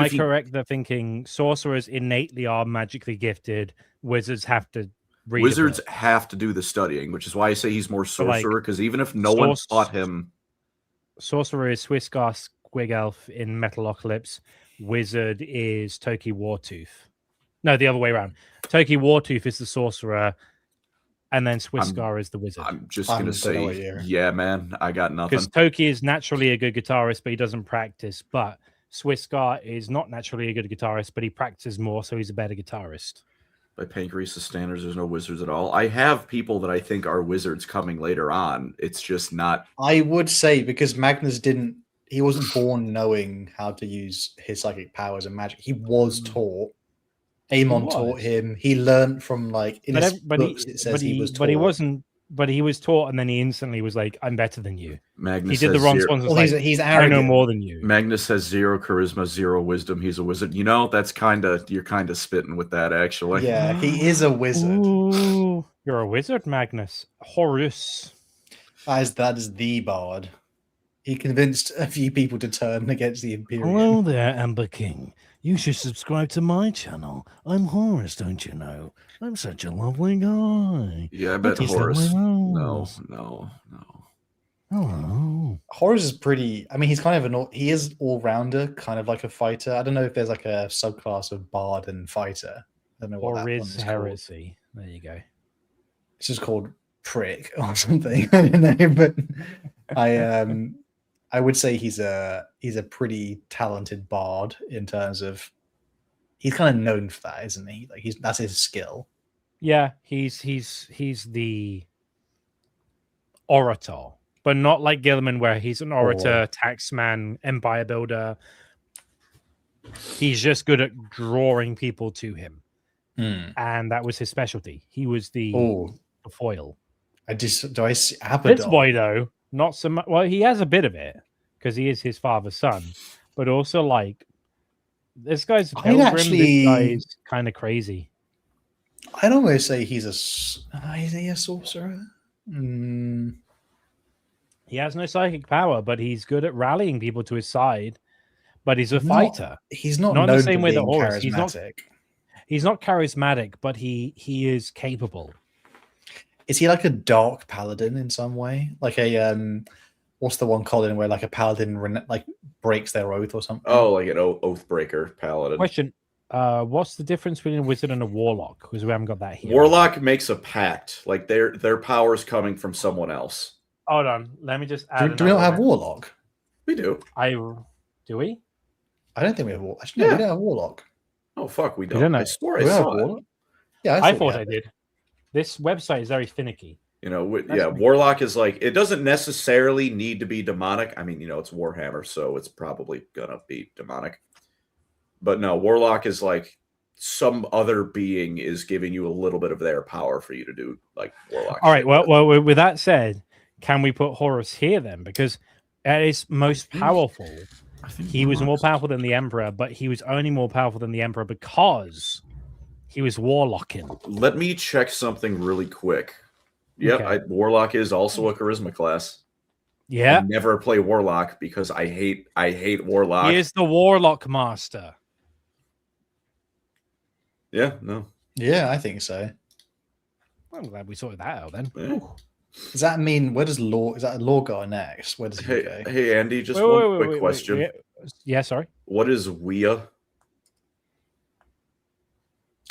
correct that thinking sorcerers innately are magically gifted? Wizards have to. Wizards have to do the studying, which is why I say he's more sorcerer. Because even if no one taught him, sorcerer is Swiss-Gar Squig Elf in Metalocalypse. Wizard is Toki Wartooth. No, the other way around. Toki Wartooth is the sorcerer, and then Swiss-Gar is the wizard. I'm just going to say, yeah, man, I got nothing. Because Toki is naturally a good guitarist, but he doesn't practice. But Swiss-Gar is not naturally a good guitarist, but he practices more, so he's a better guitarist. By Pancreas' standards, there's no wizards at all. I have people that I think are wizards coming later on. It's just not. I would say because Magnus he wasn't born knowing how to use his psychic powers and magic. He was taught. Aemon taught him. He learned from his books. It says he was taught. But he wasn't. But he was taught, and then he instantly was like, "I'm better than you." Magnus he did the wrong ones. Well, he's arrogant. I know more than you. Magnus has 0 charisma, 0 wisdom. He's a wizard. That's you're kind of spitting with that, actually. Yeah, he is a wizard. Ooh, you're a wizard, Magnus. Horus. That is the bard. He convinced a few people to turn against the Imperium. Hello there, Amber King. You should subscribe to my channel. I'm Horus, don't you know? I'm such a lovely guy. Yeah, I bet Horus. No. Hello. Horus is pretty. I mean, he's kind of he is all-rounder, kind of like a fighter. I don't know if there's like a subclass of bard and fighter. I don't know what that one is heresy. Called. There you go. It's just called prick or something. I don't know, but I would say he's a pretty talented bard in terms of he's kind of known for that, isn't he? Like that's his skill. Yeah, he's the orator, but not like Gilman, where he's an orator, taxman, empire builder. He's just good at drawing people to him, and that was his specialty. He was the foil. Do I see This Abaddon? boy, though, not so much. Well, he has a bit of it because he is his father's son, but also like this guy's a pilgrim. This guy's kind of crazy. I'd almost say he's is he a sorcerer? He has no psychic power, but he's good at rallying people to his side. But he's a fighter. He's not in known the same for way that being Horus. charismatic. He's not charismatic, but he is capable. Is he like a dark paladin in some way? Like a what's the one called in where like a paladin like breaks their oath or something? Oh, like an oath breaker paladin. Question: what's the difference between a wizard and a warlock? Because we haven't got that here. Warlock makes a pact, like their power's coming from someone else. Hold on, let me just add. Do we not have warlock? We do. Do we? I don't think we have warlock. Actually, no, we don't have warlock. Oh fuck, we don't. don't. I swore I saw it. Yeah, I thought I did. This website is very finicky. You know, warlock is like, it doesn't necessarily need to be demonic. I mean, you know, it's Warhammer, so it's probably gonna be demonic. But no, warlock is like some other being is giving you a little bit of their power for you to do like warlock. All right. Well, with that said, can we put Horus here then? Because at his most powerful, he was more powerful than the Emperor, but he was only more powerful than the Emperor because he was warlocking. Let me check something really quick. Yep, Okay. warlock is also a charisma class. Yeah. I never play warlock because I hate warlock. He is the warlock master. Yeah, no. Yeah, I think so. I'm glad we sorted that out then. Yeah. Does that mean where does is that Lorgar next? Where does he go? Hey, Andy, just one quick question. Wait. Yeah, sorry. What is Wea?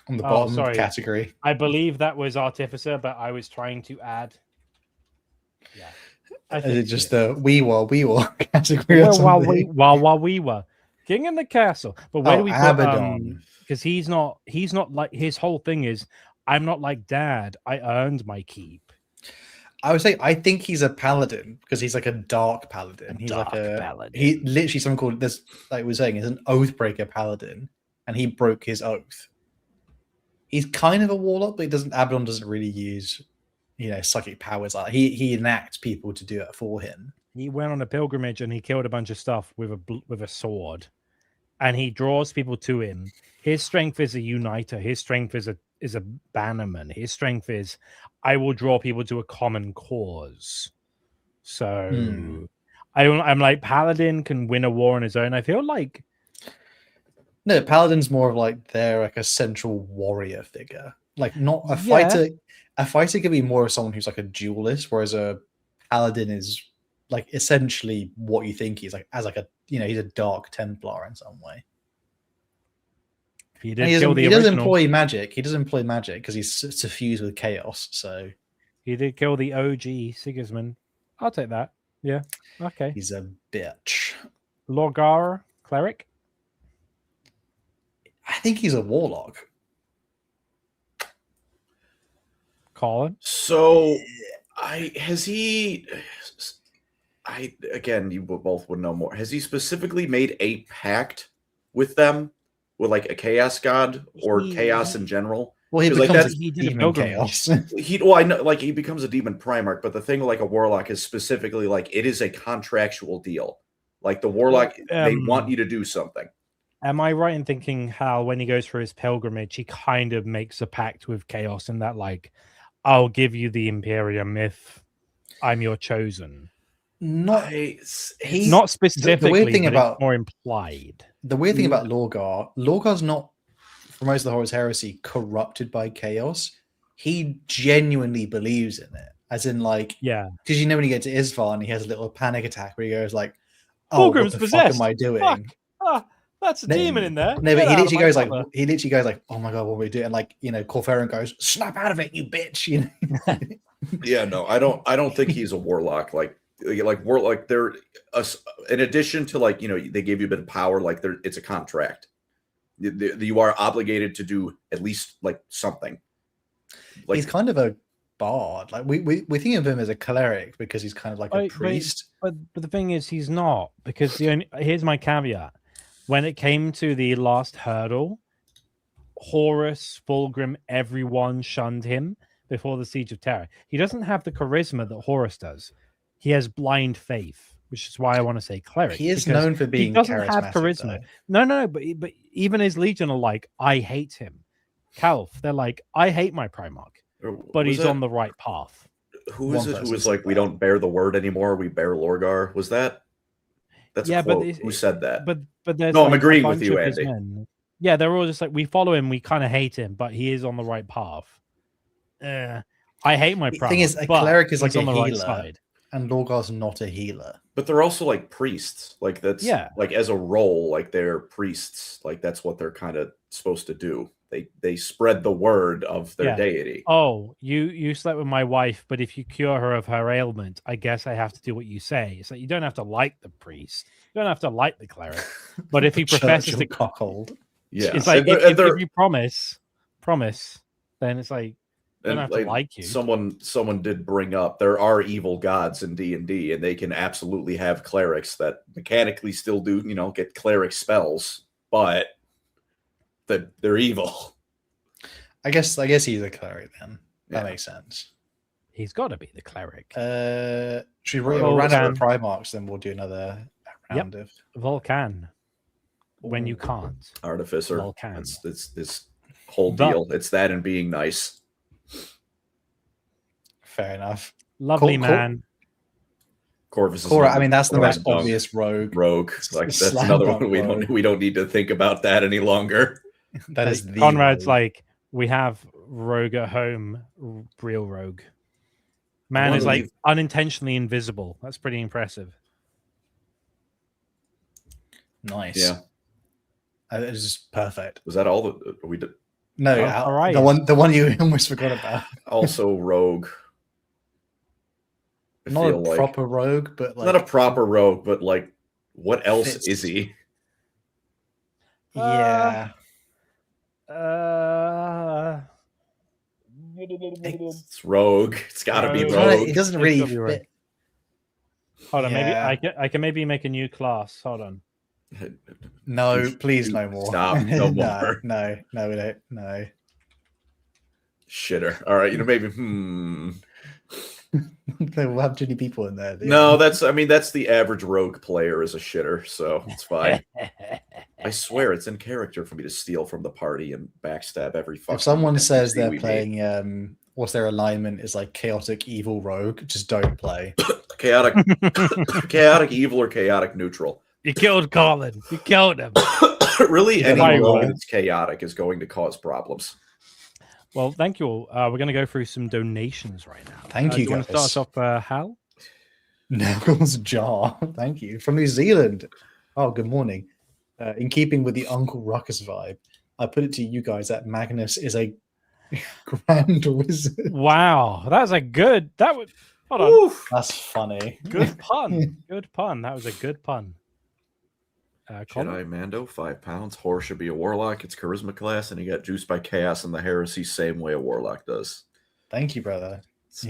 On the bottom category. I believe that was Artificer, but I was trying to add. Yeah. Is it just the we were category? While we were King in the Castle. But where do we put Abaddon? Because he's not like, his whole thing is, I'm not like Dad. I earned my keep. I would say I think he's a paladin because he's like a dark paladin. He's like a paladin. He literally someone called this, like we're saying, is an oathbreaker paladin, and he broke his oath. He's kind of a warlock, but Abaddon doesn't really use, psychic powers like that. He enacts people to do it for him. He went on a pilgrimage and he killed a bunch of stuff with a sword, and he draws people to him. His strength is a uniter. His strength is a bannerman. His strength is, I will draw people to a common cause. So I'm like, Paladin can win a war on his own. I feel like no, Paladin's more of like they're like a central warrior figure, like not a fighter. A fighter could be more of someone who's like a duelist, whereas a Paladin is like essentially what you think he's like, as like a he's a Dark Templar in some way. He does employ magic. He does employ magic because he's suffused with chaos. So he did kill the OG Sigismund. I'll take that. Yeah. Okay. He's a bitch. Lorgar cleric. I think he's a warlock. Colin. So, again, you both would know more. Has he specifically made a pact with them? With like a chaos god or chaos in general? Well, he becomes a demon chaos. I know, like he becomes a demon primarch, but the thing with like a warlock is specifically like it is a contractual deal. Like the warlock, they want you to do something. Am I right in thinking how when he goes for his pilgrimage, he kind of makes a pact with chaos in that, like, I'll give you the Imperium if I'm your chosen? Not specifically. The weird thing about it's more implied. The weird thing about Lorgar's not, for most of the Horus Heresy, corrupted by chaos. He genuinely believes in it, as in like, yeah, because when you get to Isfahan, he has a little panic attack where he goes like, "Oh, what the fuck am I doing? That's a demon in there." No, but he literally goes like, "Oh my god, what are we doing?" And like, Corferin goes, "Snap out of it, you bitch!" Yeah, no, I don't think he's a warlock. Like warlock, they're in addition to like they gave you a bit of power. Like it's a contract. You are obligated to do at least like something. Like, he's kind of a bard. Like we think of him as a cleric because he's kind of like a priest. But the thing is, he's not, because here's my caveat. When it came to the last hurdle, Horus, Fulgrim, everyone shunned him before the Siege of Terra. He doesn't have the charisma that Horus does. He has blind faith, which is why I want to say cleric. He is known for being. He doesn't have charisma. Though. No, but even his Legion are like, I hate him. Calf, they're like, I hate my Primarch, but he's on the right path. Who is it who was like, we don't bear the word anymore, we bear Lorgar? Was that? That's a quote. Who said that? But there's no, I'm agreeing with you, Andy. Yeah, they're all just like, we follow him, we kind of hate him, but he is on the right path. I hate my Primarch. The thing is, a cleric is like on a the healer, right side. and Lorgar's not a healer. But they're also like priests. Like that's like as a role, like they're priests. Like that's what they're kind of supposed to do. They spread the word of their deity. Oh, you slept with my wife, but if you cure her of her ailment, I guess I have to do what you say. It's like you don't have to like the priest, you don't have to like the cleric, but if he professes to cockhold, it's like if you promise, then it's like I don't have to like you. Someone did bring up there are evil gods in D&D, and they can absolutely have clerics that mechanically still do get cleric spells, but they're evil. I guess he's a cleric then. That makes sense. He's got to be the cleric. Should we run out of Primarchs, then we'll do another round of Vulcan. When you can't. Artificer. Vulcan. It's this whole deal. It's that and being nice. Fair enough. Lovely man. Corvus is Cora, I mean, that's the most obvious rogue. Like that's another one we don't need to think about that any longer. That is the Conrad's rogue. like, we have rogue at home, real rogue. Man is like unintentionally invisible. That's pretty impressive. Nice. Yeah. It is perfect. Was that all that we did? No, all right. The one you almost forgot about. Also rogue. Not a proper rogue, but like not a proper rogue, but like what else is he? Yeah. It's rogue. It's got to be rogue. It doesn't really fit. Hold on, maybe I can maybe make a new class. Hold on. No, please, no more. Stop. No more. No, we don't. No. Shitter. All right, maybe. We'll have too many people in there. No, that's the average rogue player is a shitter, so it's fine. I swear it's in character for me to steal from the party and backstab every fucking. If someone says they're playing what's their alignment is like chaotic evil rogue, just don't play. chaotic evil or chaotic neutral. You killed Colin. You killed him. Really, any rogue that's chaotic is going to cause problems. Well, thank you all. We're going to go through some donations right now. Thank you, guys. You want to start us off, Hal? Knuckles Jar. Thank you. From New Zealand. Oh, good morning. In keeping with the Uncle Ruckus vibe, I put it to you guys that Magnus is a grand wizard. Wow. That was a good... Hold on. Oof. That's funny. Good pun. Good pun. That was a good pun. Jedi Mando, 5 pounds. Horror should be a warlock. It's charisma class, and he got juiced by chaos and the heresy, same way a warlock does. Thank you, brother. It's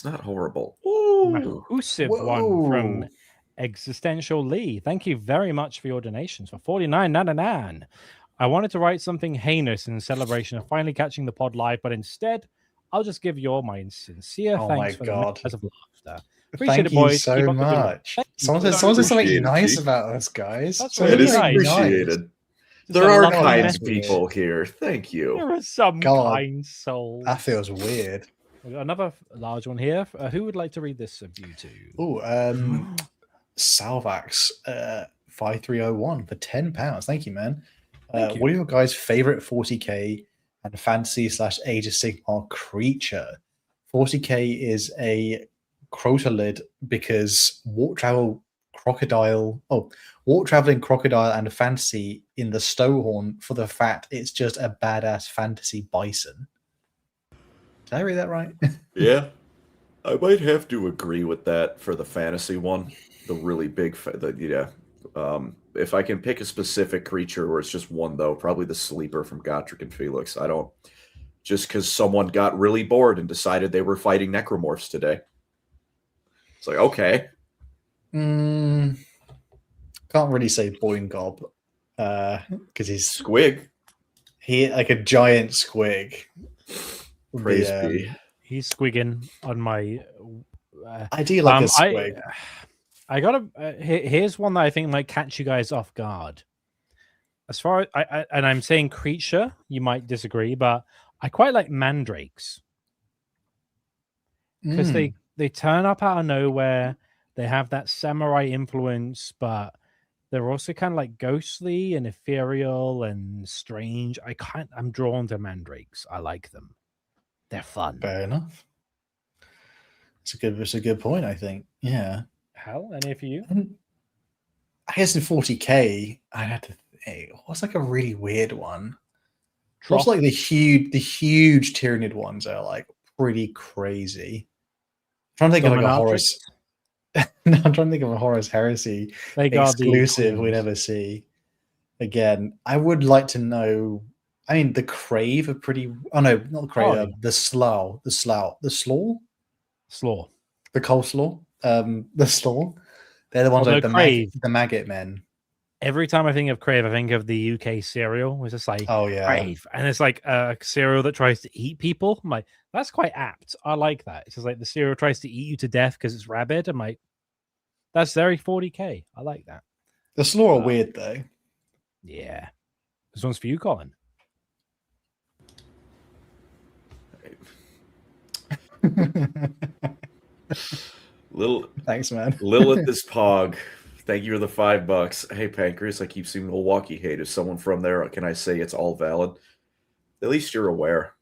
not horrible. Mahusive one from Existential Lee. Thank you very much for your donations for $49.99. I wanted to write something heinous in celebration of finally catching the pod live, but instead, I'll just give you all my sincere thanks for the measures of laughter. Appreciate Thank it, boys. you so much. Someone says something nice about us, guys. That's it is appreciated. There are kind people here. Thank you. There are some kind souls. That feels weird. We've got another large one here. Who would like to read this of you two? Oh, Salvax 5301 for £10. Thank you, man. What are your guys' favorite 40k and fantasy / Age of Sigmar creature? 40k is a Crotolid because warp traveling crocodile and fantasy in the Stohorn for the fact it's just a badass fantasy bison. Did I read that right? Yeah, I might have to agree with that for the fantasy one. The really big, if I can pick a specific creature where it's just one, though, probably the Sleeper from Gotrek and Felix. I don't, just because someone got really bored and decided they were fighting necromorphs today. It's like, okay. Can't really say Boingob because he's Squig. he like a giant squig. would be, Praise be. He's squigging on my. I do like a squig. I gotta. Here's one that I think might catch you guys off guard. As far as and I'm saying creature, you might disagree, but I quite like mandrakes because they turn up out of nowhere. They have that samurai influence, but they're also kind of like ghostly and ethereal and strange. I'm drawn to mandrakes. I like them. They're fun. Fair enough. It's a good point, I think. Yeah. Hal, any for you? I guess in 40k, I had to think, what's like a really weird one? Trough. What's like the huge Tyranid ones are like pretty crazy. I'm trying to think of like a Horus. No, I'm trying to think of a Horus Heresy exclusive we never see. Again, I would like to know. I mean, the Crave are pretty. Oh no, not the Crave. Yeah. The Slaw, the Coleslaw, the Slaw. They're the ones like the maggot men. Every time I think of Crave, I think of the UK cereal. It's just like, oh yeah, Crave, and it's like a cereal that tries to eat people. I'm like, that's quite apt. I like that. It's just like the cereal tries to eat you to death because it's rabid. I'm like, that's very 40k. I like that. The Slaw are weird though. Yeah, this one's for you, Colin. Thanks, man. Lilith this Pog. Thank you for the $5. Hey, Pancreas, I keep seeing Milwaukee hate. Is someone from there? Can I say it's all valid? At least you're aware.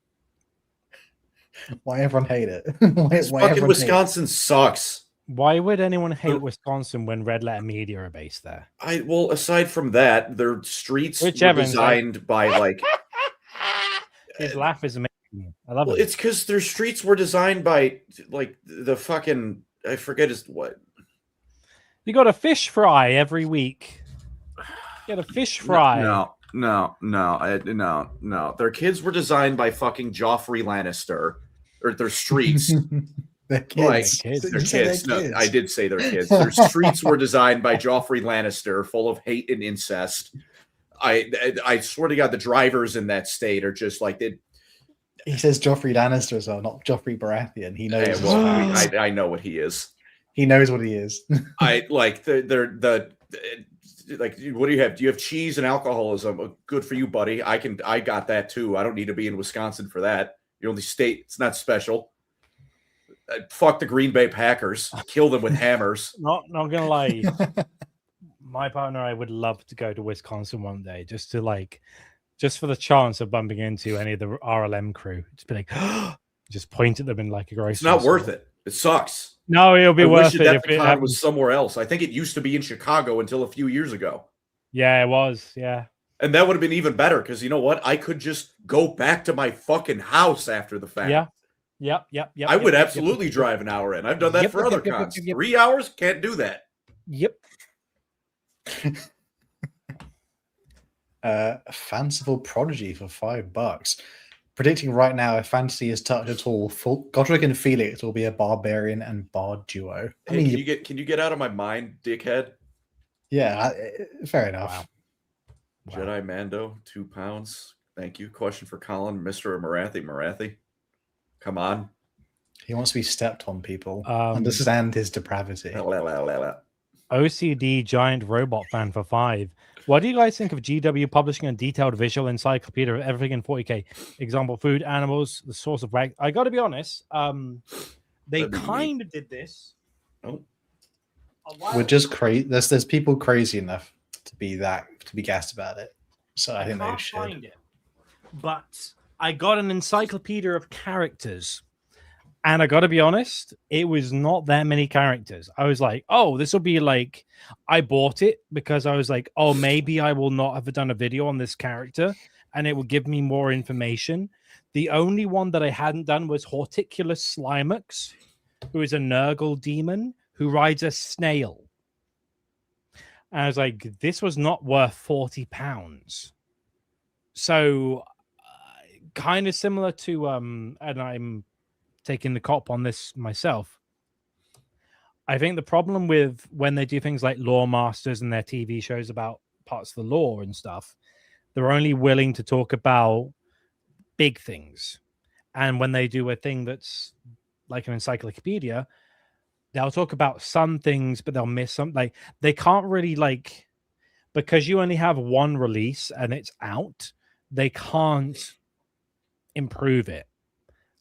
Why everyone hate it? Fucking Wisconsin sucks. Why would anyone hate Wisconsin when Red Letter Media are based there? Well, aside from that, their streets were designed by like. His laugh is amazing. I love it. It's because their streets were designed by like the fucking I forget what. You got a fish fry every week. You got a fish fry. No. Their kids were designed by fucking Joffrey Lannister, or their streets. Their kids. Their kids. No, I did say their kids. Their streets were designed by Joffrey Lannister, full of hate and incest. I swear to God, the drivers in that state are just like they. He says Joffrey Lannister as well, not Joffrey Baratheon. He knows. I know what he is. He knows what he is. I like the like. What do you have? Do you have cheese and alcoholism? Good for you, buddy. I got that too. I don't need to be in Wisconsin for that. The only state. It's not special. Fuck the Green Bay Packers. Kill them with hammers. Not gonna lie. My partner, I would love to go to Wisconsin one day just for the chance of bumping into any of the RLM crew. Just be like, just point at them in like a grocery. It's not worth it. It sucks. No, it'll be worth it if it was somewhere else. I think it used to be in Chicago until a few years ago. Yeah, it was. Yeah. And that would have been even better because you know what? I could just go back to my fucking house after the fact. Yeah. Yep. I would absolutely drive an hour in. I've done that for other cons. 3 hours? Can't do that. Yep. Fanciful Prodigy for $5. Predicting right now, if fantasy is touched at all, Godric and Felix will be a barbarian and bard duo. Hey, can you get out of my mind, dickhead? Yeah, fair enough. Wow. Jedi Mando, 2 pounds. Thank you. Question for Colin, Mr. Marathi. Come on. He wants to be stepped on, people. Understand his depravity. OCD giant robot fan for 5. What do you guys think of GW publishing a detailed visual encyclopedia of everything in 40k? Example, food, animals, the source of wax. I got to be honest. They kind of did this. Oh. We're just crazy. There's people crazy enough to be gassed about it. So I think they should. Find it. But I got an encyclopedia of characters. And I got to be honest, it was not that many characters. I was like, oh, this will be like, I bought it because I was like, oh, maybe I will not have done a video on this character and it will give me more information. The only one that I hadn't done was Horticulus Slimax, who is a Nurgle demon who rides a snail. And I was like, this was not worth £40. So kind of similar to and I'm taking the cop on this myself. I think the problem with when they do things like lore masters and their TV shows about parts of the lore and stuff, they're only willing to talk about big things. And when they do a thing that's like an encyclopedia, they'll talk about some things, but they'll miss some. Like they can't really like, because you only have one release and it's out, they can't improve it.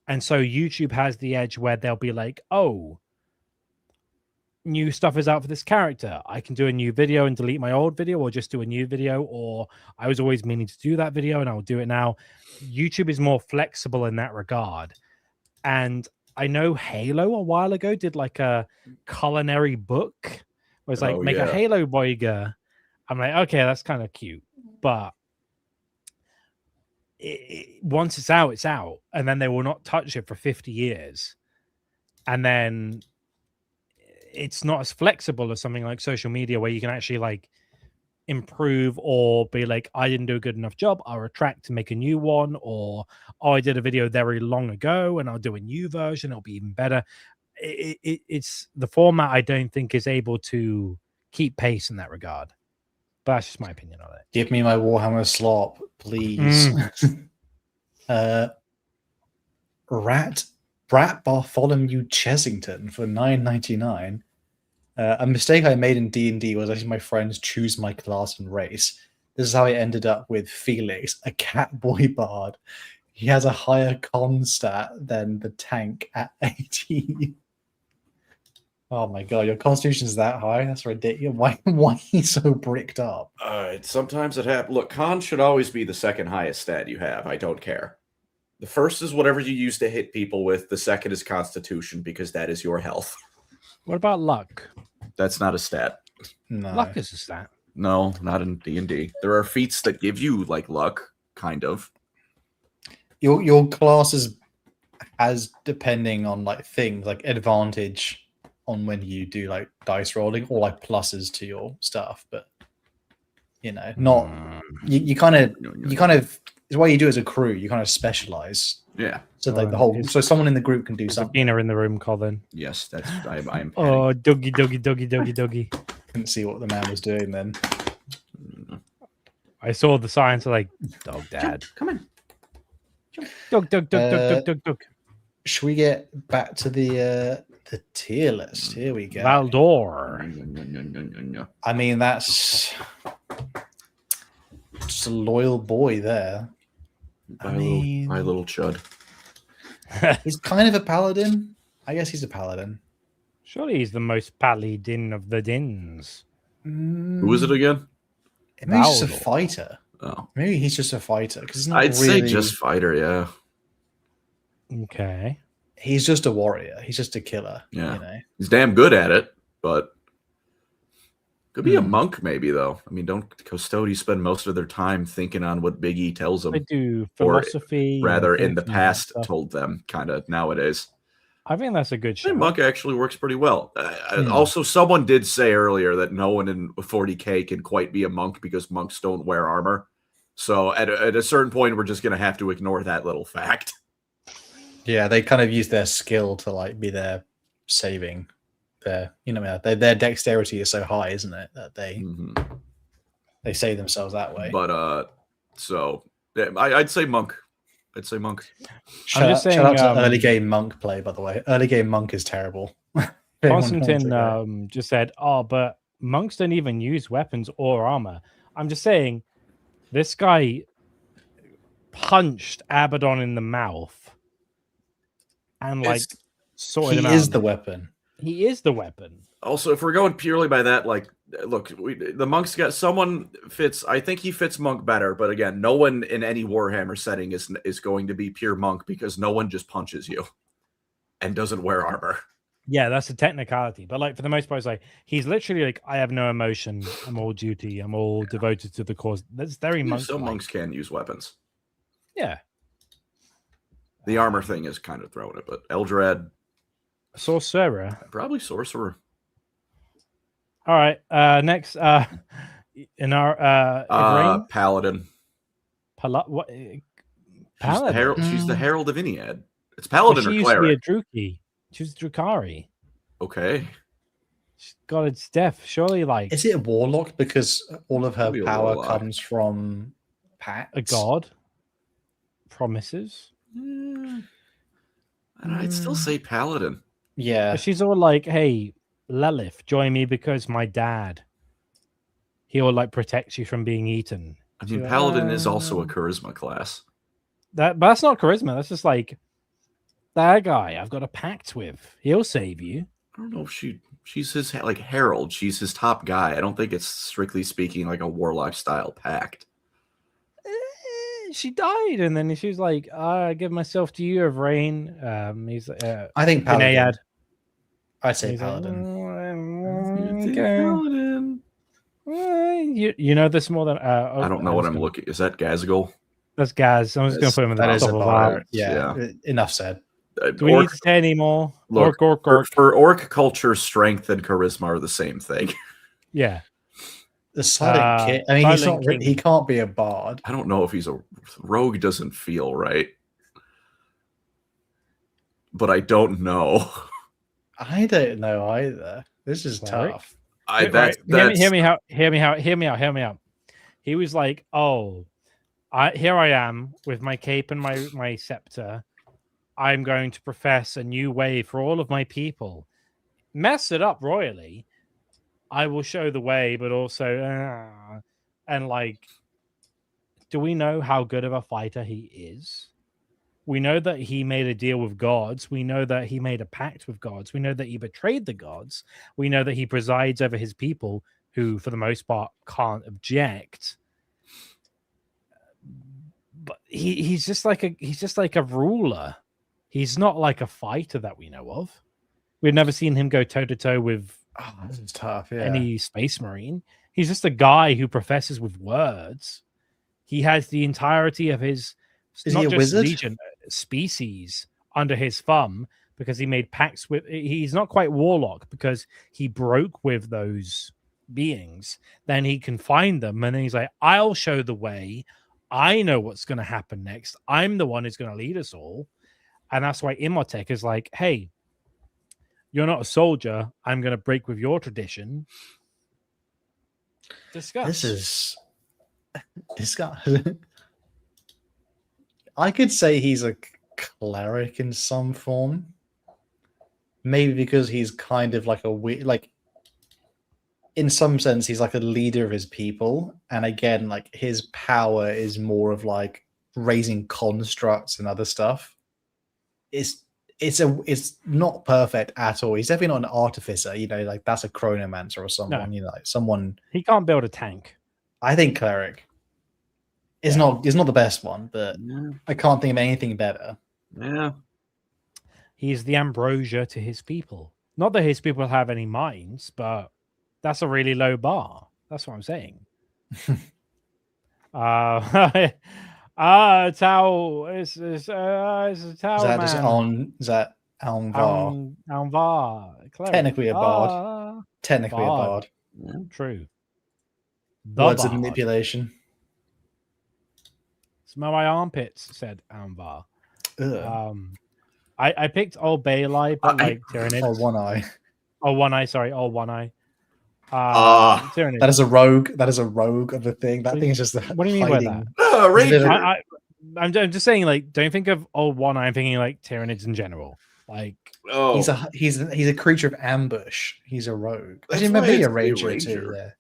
And so YouTube has the edge where they'll be like, oh, new stuff is out for this character. I can do a new video and delete my old video, or just do a new video, or I was always meaning to do that video and I'll do it now. YouTube is more flexible in that regard. And I know Halo a while ago did like a culinary book where it's like, make a Halo burger. I'm like, okay, that's kind of cute. But once it's out, it's out. And then they will not touch it for 50 years. And then it's not as flexible as something like social media where you can actually like improve or be like, I didn't do a good enough job, I'll retract to make a new one, or oh, I did a video very long ago and I'll do a new version, it'll be even better. It's the format I don't think is able to keep pace in that regard. But that's just my opinion on it. Give me my Warhammer slop, please. Brat Bartholomew Chessington for $9.99. A mistake I made in D&D was letting my friends choose my class and race. This is how I ended up with Felix, a catboy bard. He has a higher con stat than the tank at 18. Oh my god, your constitution's that high? That's ridiculous. Why he's so bricked up? Sometimes it happens. Look, con should always be the second highest stat you have. I don't care. The first is whatever you use to hit people with. The second is constitution, because that is your health. What about luck? That's not a stat. No. Luck is a stat. No, not in D&D. There are feats that give you like luck, kind of. Your class is as depending on like things like advantage on when you do like dice rolling, or like pluses to your stuff, but you know, not you kind of is what you do as a crew. You kind of specialize. Yeah. So like the whole, so someone in the group can do something. Sabina in the room, Colin. Yes, that's I'm. Oh, doggy. Couldn't see what the man was doing then. I saw the signs like dog dad. Come on. Dog. Should we get back to the tier list? Here we go. Valdor. I mean, that's just a loyal boy there. My little chud. He's kind of a paladin. I guess he's a paladin. Surely he's the most paladin of the dins. Who is it again? Maybe he's just a fighter. Oh, Maybe he's just a fighter, because I'd say just fighter. Yeah. Okay. He's just a warrior. He's just a killer. Yeah. You know? He's damn good at it, but could be a monk maybe, though. I mean, don't custodians spend most of their time thinking on what Big E tells them? They do philosophy. Or rather, in the past, told them kind of nowadays. I think that's a good show. Monk actually works pretty well. Also, someone did say earlier that no one in 40K can quite be a monk because monks don't wear armor. So at a certain point, we're just going to have to ignore that little fact. Yeah, they kind of use their skill to like be their saving. Their their dexterity is so high, isn't it, that they save themselves that way. But so yeah, I'd say monk. Shout out to early game monk play, by the way. Early game monk is terrible. Constantine just said, "Oh, but monks don't even use weapons or armor." I'm just saying, this guy punched Abaddon in the mouth and like sorted him out. He is the weapon. He is the weapon. Also, if we're going purely by that, like, look, the monk's got someone fits. I think he fits monk better, but again, no one in any Warhammer setting is going to be pure monk, because no one just punches you and doesn't wear armor. Yeah, that's a technicality, but like for the most part, it's like he's literally like, I have no emotion. I'm all duty. I'm all devoted to the cause. That's very monk. Some monks can use weapons. Yeah, the armor thing is kind of throwing it, but Eldrad. Sorcerer. Probably sorcerer. All right. Next, in our Igraine, Paladin. what? She's the Paladin. herald. She's the herald of Iniad. It's Well, Paladin she or used to be a cleric. Druki. She was Drukari. Okay. She's got its death. Surely, like Is it a warlock because all of her Maybe a power warlock. comes from pacts? a god promises. I'd still say Paladin. Yeah. But she's all like, "Hey, Lilith, join me because my dad, he'll like protect you from being eaten." I She's mean, like, Paladin is also a charisma class. But that's not charisma. That's just like that guy I've got a pact with. He'll save you. I don't know if she's his like herald. She's his top guy. I don't think it's strictly speaking like a warlock style pact. She died, and then she was like, "I give myself to you, of rain." He's I think Paladin. Ginead. I'd say He's like, Paladin. okay. You know this more than I don't know what I'm looking. Is that Gazgul? That's Gaz. I'm just gonna put him in the That is top a of bar. that. Yeah. Enough said. Do we need to say any more? Look, Orc. For orc culture, strength and charisma are the same thing. Yeah. The silent king. I mean, he's Silent not. King. He can't be a bard. I don't know if he's a rogue. Doesn't feel right, but I don't know. I don't know either. This is Cleric? tough. Hear me out. He was like, "Oh, here I am with my cape and my scepter. I'm going to profess a new way for all of my people. Mess it up royally. I will show the way, but also, and like, do we know how good of a fighter he is? We know that he made a deal with gods. We know that he made a pact with gods. We know that he betrayed the gods. We know that he presides over his people, who, for the most part, can't object. But he's just like a ruler. He's not like a fighter that we know of. We've never seen him go toe to toe with This is tough. Yeah. any space marine. He's just a guy who professes with words. He has the entirety of his Is he a wizard? legion species under his thumb because he made pacts with. He's not quite warlock because he broke with those beings. Then he confined them, and then he's like, "I'll show the way. I know what's going to happen next. I'm the one who's going to lead us all." And that's why Imhotep is like, "Hey, you're not a soldier. I'm going to break with your tradition." Discuss. This guy. I could say he's a cleric in some form. Maybe because he's kind of like in some sense, he's like a leader of his people. And again, like his power is more of like raising constructs and other stuff. It's not perfect at all. He's definitely not an artificer, like that's a chronomancer or someone, like someone. He can't build a tank. I think cleric is not the best one, but I can't think of anything better. Yeah. He's the ambrosia to his people. Not that his people have any minds, but that's a really low bar. That's what I'm saying. Tau is Tau. Is that Almvar? Almvar. Technically a bard. Technically a bard. True. Words of manipulation. Smell my armpits, said Almvar. I picked Old Bailey, but like Tyranid. Oh, one eye. Oh, one eye. Sorry. Oh, one eye. Tyranid. That is a rogue. That is a rogue of the thing. That thing is just. What do you mean by that? Ranger. I'm just saying, like, don't think of Old One Eye. I'm thinking like Tyranids in general. Like, he's a creature of ambush. He's a rogue. That's I remember why a it's ranger too. Yeah.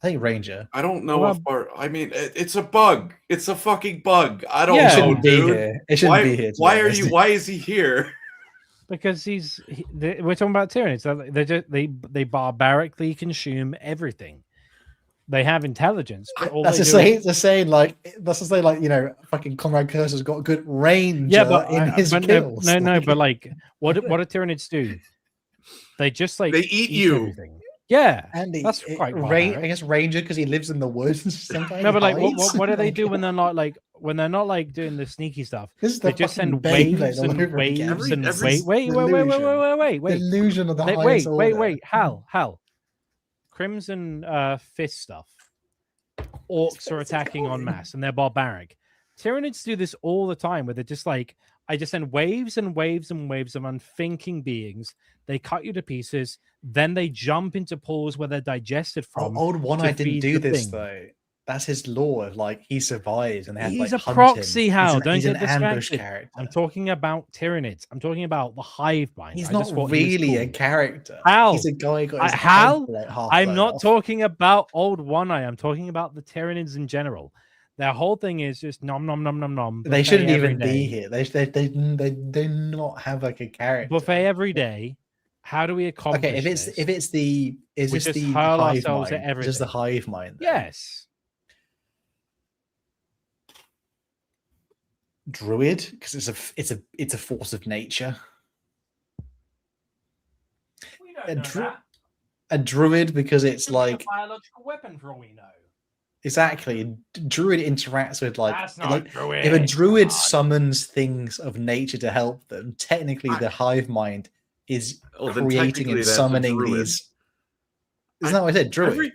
I think ranger. I don't know if I mean, it's a bug. It's a fucking bug. I don't know, shouldn't be dude. here. It shouldn't be here. Why is he here? Because we're talking about Tyranids. They barbarically consume everything. They have intelligence. But all that's the same. Like fucking Conrad Curser's got good range. In his kills. No. But like, what do Tyranids do? They just like they eat you. Everything. Yeah, and that's quite. I guess ranger because he lives in the woods. Sometimes no, but like, what do they do when they're not like doing the sneaky stuff? They just send waves and waves and wait. The illusion of the wait, Hal. Crimson Fist stuff, orcs are attacking en masse and they're barbaric. Tyranids do this all the time, where they're just like, I just send waves and waves and waves of unthinking beings. They cut you to pieces. Then they jump into pools where they're digested from. Old One to Eye didn't feed do the this thing. though. That's his lore. Like he survives, and they have He's like a hunt proxy, him. Hal. Don't He's get an ambush distracted. character. I'm talking about Tyranids. I'm talking about the hive mind. He's I not just thought he was really a cool. character. Hal, He's a guy who got his Hal, head, like, half I'm blown not off. talking about Old One Eye. I'm talking about the Tyranids in general. Their whole thing is just nom nom nom nom nom. They buffet shouldn't every even be day. here. They do not have like a character. Buffet every day. How do we accomplish Okay, this? if it's the is We this just the hurl hive ourselves mind? at Just the everything. hive mind. then? Yes. Druid, because it's a force of nature. We A, a druid because it's like a biological weapon for all we know. exactly. Druid interacts with That's not like druid. if a druid God. summons things of nature to help them, technically the hive mind is then creating technically and that's a summoning druid. these. Isn't that what I said? Druid.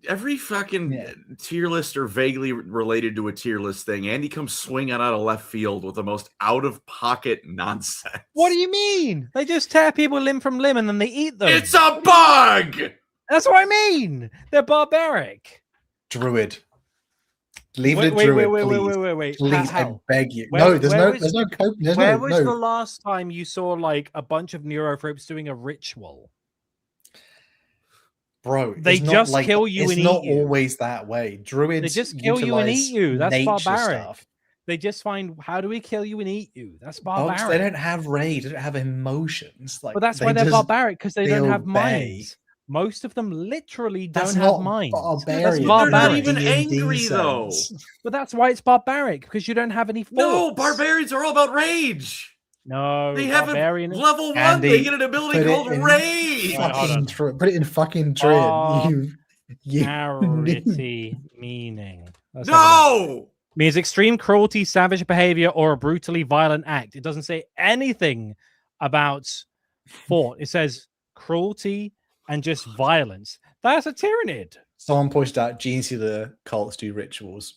Every fucking tier list or vaguely related to a tier list thing, Andy comes swinging out of left field with the most out of pocket nonsense. What do you mean? They just tear people limb from limb and then they eat them. It's a bug. That's what I mean. They're barbaric. Druid. Leave Wait, it wait, druid, wait, please. wait, wait, wait, wait. Please, I How? beg you. Where- No, there's where no, was- there's no cope. There's Where no, was no. the last time you saw like a bunch of neurophobes doing a ritual? Bro, They it's not just like, kill you it's and not eat you. always that way. Druids They just kill you and utilize eat you. That's nature barbaric. stuff. They just find, how do we kill you and eat you? That's Oh, barbaric. 'cause they don't have rage. They don't have emotions. Like, But that's they why they're just- barbaric, because they don't they have obey. minds. Most of them literally don't That's have not minds. barbarian. That's They're not barbaric. even D&D angry, though. sense. But that's why it's barbaric, because you don't have any thoughts. No, barbarians are all about rage. No, They have barbarian. a level 1. Andy, They get an ability put it called in rage. Wait, hold Fucking on. put it in fucking druid. You Arity meaning. Let's have a look. No. Means extreme cruelty, savage behavior, or a brutally violent act. It doesn't say anything about thought. It says cruelty and just violence. That's a tyrannid. Someone pushed out the cults do rituals.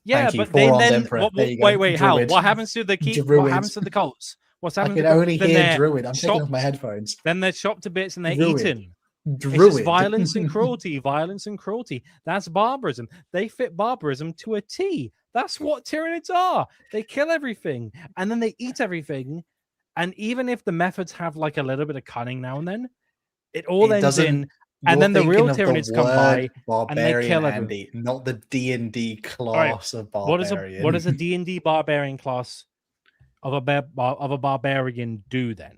Yeah, Thank you, but they Four-Armed then Emperor. There you go. wait, Hal. Druid. What happens to the key? What Druid. happens to the cults? What's I happening can to the only then hear they're druid. I'm taking chopped- off my headphones. Then they're chopped to bits and they're Druid. eaten. It's Druid. just violence and cruelty, violence and cruelty. That's barbarism. They fit barbarism to a T. That's what tyrannids are. They kill everything and then they eat everything. And even if the methods have like a little bit of cunning now and then, it all It ends doesn't- in. You're And then the real thinking of tyrannids come by word and they kill barbarian, everyone. Andy, not the D&D class of What barbarian. does a D&D barbarian class of a barbarian do then?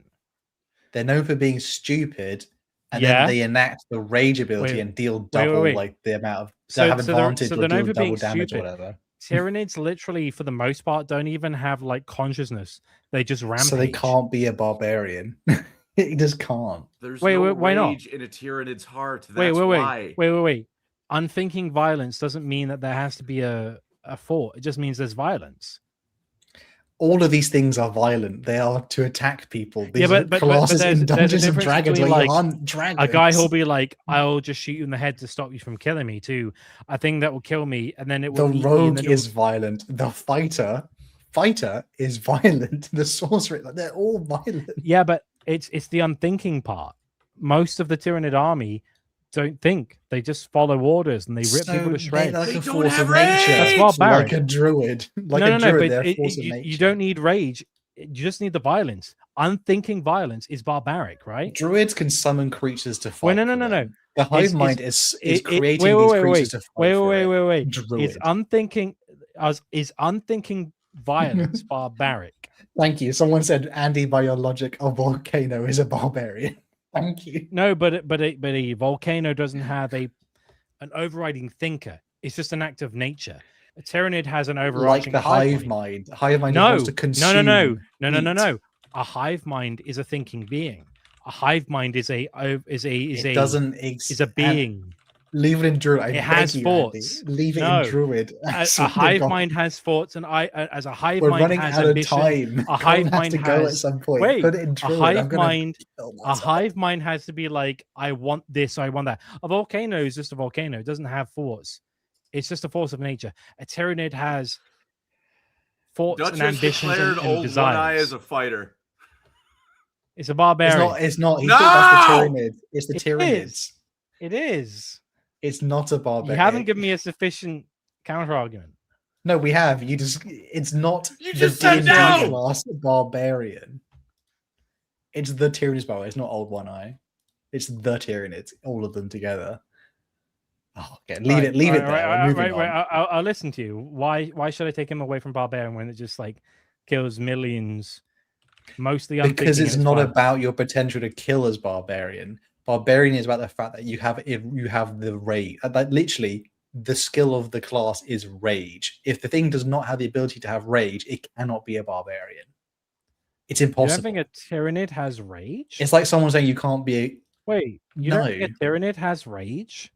They're known for being stupid, and Yeah. then they enact the rage ability Wait, and deal wait, double wait. like the amount of So- have so they're- advantage so or they're known deal for being double damage or stupid. whatever. Tyrannids literally, for the most part, don't even have like consciousness. They just rampage. So they can't be a barbarian. It just can't. There's Wait, no wait, why not? rage in a tyrannid's heart. That's Wait. why. Wait. Unthinking violence doesn't mean that there has to be a thought. It just means there's violence. All of these things are violent. They are to attack people. These Yeah, are but classes there's in a Dungeons and difference Dragons where between, you like, aren't dragons. A guy who'll be like, "I'll just shoot you in the head to stop you from killing me," too. A thing that will kill me, and then it The will. eat me, and rogue then is violent. The fighter is violent. The sorcerer, like, they're all violent. Yeah, but it's the unthinking part. Most of the Tyrannid army don't think; they just follow orders and they rip people to they're shreds. like They a don't force have of nature. rage! That's barbaric. Like a druid. Like no, a druid, but they're a force of nature. you don't need rage. You just need the violence. Unthinking violence is barbaric, right? Druids can summon creatures to fight. Wait, no. for them. The It's- hive mind is creating wait, these wait, creatures to fight. for it. wait. Druid. Is unthinking violence barbaric? Thank you. Someone said Andy, by your logic, a volcano is a barbarian. Thank you. No, but a volcano doesn't have an overriding thinker. It's just an act of nature. A Tyrannid has an Like overarching the hive mind. Hive mind No, wants to consume. no. eat. A hive mind is a thinking being. A hive mind is a It doesn't is a being. Leave it in druid. I It beg has you, thoughts. Andy. Leave it No. in druid. A Swear to hive God. mind has thoughts, and as a hive We're mind running has out ambition. of time. A Colin hive has mind to go at has some point. wait. Put it in A druid. hive I'm gonna mind. kill A myself. hive mind has to be like, I want this, I want that. A volcano is just a volcano. It doesn't have thoughts. It's just a force of nature. A Tyranid has thoughts Dutch and has ambitions declared and old desires. One Eye as a fighter. It's a barbarian. It's not. He No! thought that's the Tyranid. It's the It Tyranids. is. It is. It's not a You barbarian. haven't given me a sufficient counter argument. No, we have. You just. It's not You the just said D&D no! class barbarian. It's the Tyranids barbarian. It's not old One Eye. It's the Tyranids. All of them together. Oh, okay. Leave it there. We're moving on. I'll listen to you. Why should I take him away from barbarian when it just like kills millions? Mostly Because unthinking it's and not fun. about your potential to kill as barbarian. Barbarian is about the fact that you have the rage. Like literally, the skill of the class is rage. If the thing does not have the ability to have rage, it cannot be a barbarian. It's You impossible. don't think a Tyranid has rage? It's like someone saying you can't be a. Wait, you don't think a Tyranid has rage?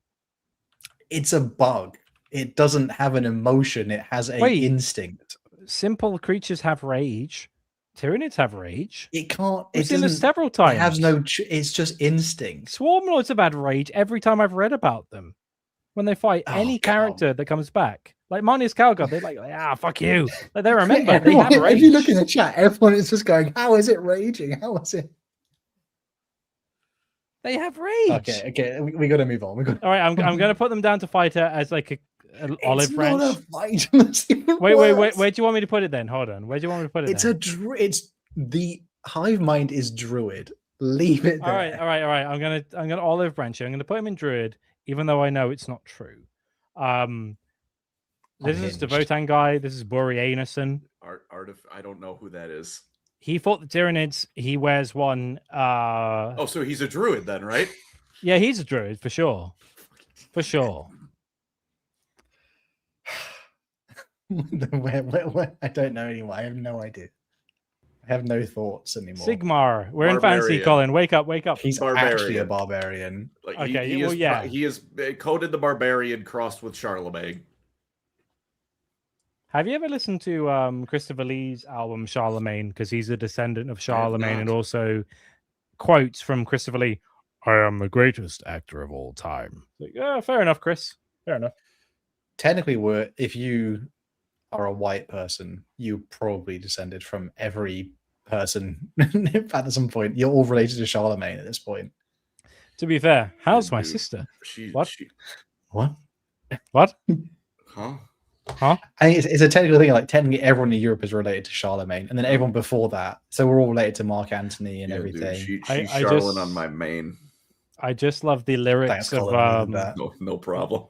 It's a bug. It doesn't have an emotion. It has a Wait. instinct. Simple creatures have rage. Tyranids have rage. It can't. We've It seen this doesn't. several It times. has no. It's just instinct. Swarm Lords have had rage every time I've read about them. When they fight Oh, any come character that comes back. Like Marnius Calgar, they're like, fuck you. Like they remember, they Everyone, have rage. if you look in the chat, everyone is just going, "How is it raging? How is it?" They have rage. Okay. We got to move on. All right, I'm going to put them down to fighter as like an olive branch. Not a fight. It's even Wait. worse. Where do you want me to put it then? Hold on. Where do you want me to put it? It's then? it's the hive mind is druid. Leave it there. All right. I'm gonna olive branch it. I'm gonna put him in druid, even though I know it's not true. This is the Unhinged. Votan guy. This is Buri Einarsson. I don't know who that is. He fought the Tyranids. He wears one. Oh, so he's a druid then, right? Yeah, he's a druid for sure. For sure. Where? I don't know anymore. I have no idea. I have no thoughts anymore. Sigmar. We're in fantasy, Barbarian. Colin. Wake up. He's actually a barbarian. Like, Okay, he well, is, yeah. he is coded the barbarian crossed with Charlemagne. Have you ever listened to Christopher Lee's album Charlemagne? Because he's a descendant of Charlemagne and not. also quotes from Christopher Lee. I am the greatest actor of all time. Like, fair enough, Chris. Fair enough. Technically, if you are a white person, you probably descended from every person at some point. You're all related to Charlemagne at this point. To be fair, how's my Dude, sister? What? What? What? Huh? Huh? I think it's a technical thing. Like technically, everyone in Europe is related to Charlemagne, and then everyone before that. So we're all related to Mark Antony and everything. Dude, I she's Charlemagne just- on my main. I just love the lyrics Thanks, of Colin, that. No problem.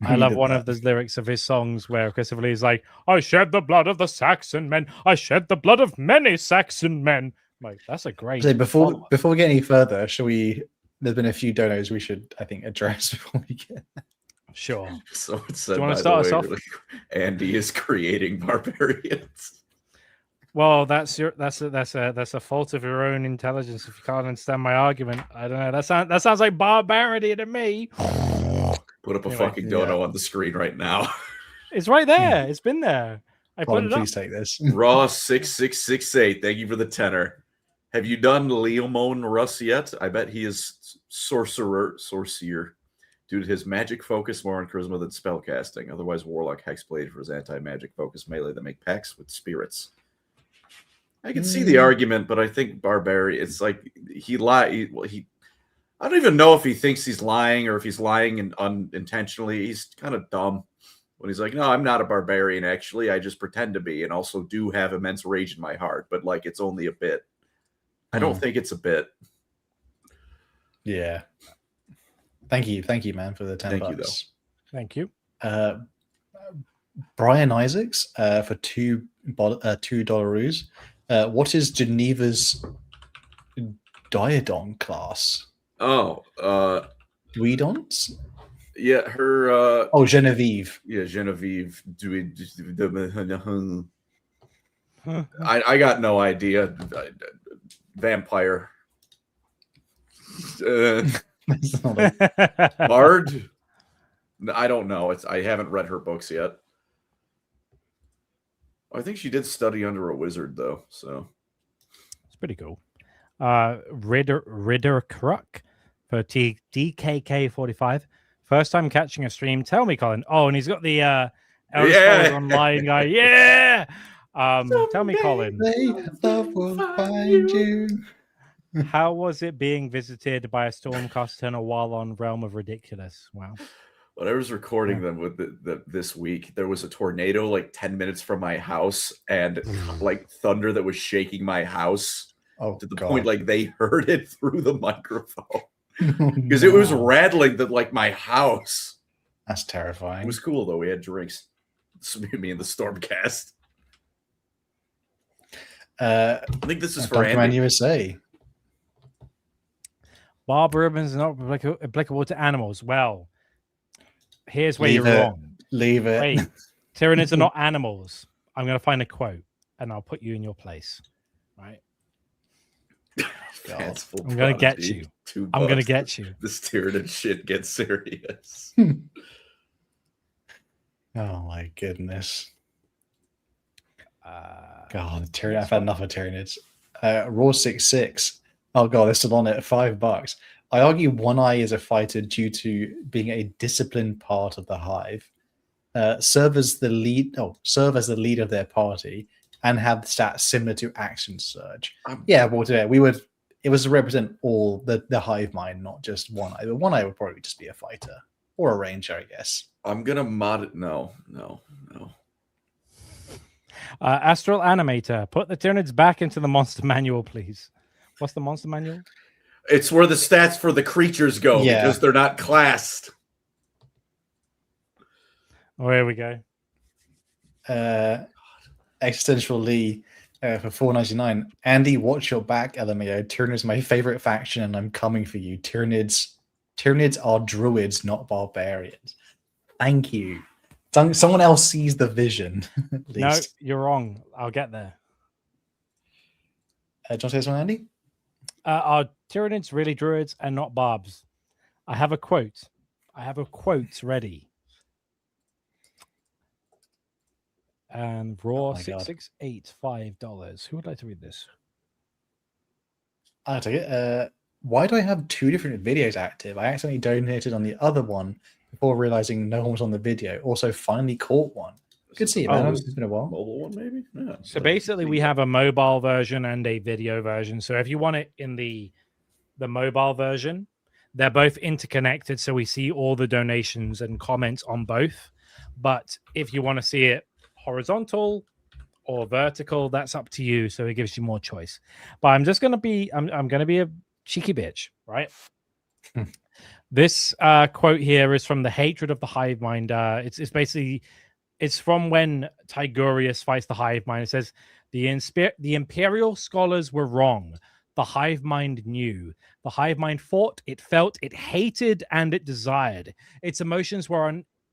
I You love did one that. of the lyrics of his songs where Christopher Lee is like, I shed the blood of the Saxon men. I shed the blood of many Saxon men. I'm like, that's a great. So before follow-up. we get any further, shall we? There's been a few donos we should, I think, address before we get. Sure. So it said, you wanna by start the us way, off? really, Andy is creating barbarians. Well, that's a fault of your own intelligence if you can't understand my argument. I don't know. That sounds like barbarity to me. Put up a Anyway, fucking dono on the screen right now. It's right there. It's been there. I put Colin, it up. please take this. Raw 6668. Thank you for the tenor. Have you done Leomon Russ yet? I bet he is sorcerer due to his magic focus more on charisma than spellcasting. Otherwise, Warlock Hexblade for his anti-magic focus melee that make pacts with spirits. I can see the argument, but I think Barbarian, it's like he I don't even know if he thinks he's lying or if he's lying unintentionally. He's kind of dumb when he's like, no, I'm not a barbarian, actually. I just pretend to be and also do have immense rage in my heart, but like it's only a bit. I don't think it's a bit. Yeah. Thank you, man, for the 10 Thank you, bucks. Thank you. Brian Isaacs for $2. What is Geneva's Diadon class? Oh, Dweedons? yeah, her Genevieve. yeah, Genevieve I got no idea. Vampire. That's not a- Bard? I don't know. I haven't read her books yet. I think she did study under a wizard, though. So It's pretty cool. Ritter Kruk for DKK 45. First time catching a stream. Tell me, Colin. Oh, and he's got the Elder Scrolls Online guy. Yeah. Tell me, Colin. Love will find you. How was it being visited by a Stormcast tunnel while on Realm of Ridiculous? Wow. when I was recording them with this week, there was a tornado like 10 minutes from my house and like thunder that was shaking my house to the point like they heard it through the microphone because it was rattling like my house. That's terrifying. It was cool though. We had drinks. Me and the Stormcast. I think this is for Andy. USA. Barb ribbons are not applicable to animals. Well, here's where you're wrong. Leave it. Wait, Tyranids are not animals. I'm going to find a quote and I'll put you in your place. Right? I'm going to get you. I'm going to get you. This Tyranid shit gets serious. Oh my goodness. God, I've had enough of Tyranids. Raw 6-6. Oh god, they're still on it at $5. I argue One Eye is a fighter due to being a disciplined part of the hive. Serve as the lead of their party and have stats similar to Action Surge. It was to represent all the hive mind, not just One Eye. But One Eye would probably just be a fighter or a ranger, I guess. I'm gonna mod it. No. Astral Animator, put the Tyranids back into the monster manual, please. What's the monster manual? It's where the stats for the creatures go because they're not classed. Oh, here we go. Existential Lee for $4.99. Andy, watch your back, LMAO. Tyranids my favorite faction, and I'm coming for you. Tyranids are druids, not barbarians. Thank you. Someone else sees the vision. No, you're wrong. I'll get there. Do you want to say something, Andy? Are Tyranids really druids and not barbs? I have a quote. Ready. And Raw 668 $5. Who would like to read this? I'll take it. Why do I have two different videos active? I accidentally donated on the other one before realizing no one was on the video. Also, finally caught one. Good to see you, man. It's been a while. Mobile one, maybe? Yeah. So basically, we have a mobile version and a video version. So if you want it in the mobile version, they're both interconnected. So we see all the donations and comments on both. But if you want to see it horizontal or vertical, that's up to you. So it gives you more choice. But I'm just going to be, I'm going to be a cheeky bitch, right? This quote here is from The Hatred of the Hive Mind. It's basically, it's from when Tigurius fights the Hive Mind. It says, the Imperial scholars were wrong. The Hive Mind knew. The Hive Mind fought, it felt, it hated, and it desired. Its emotions were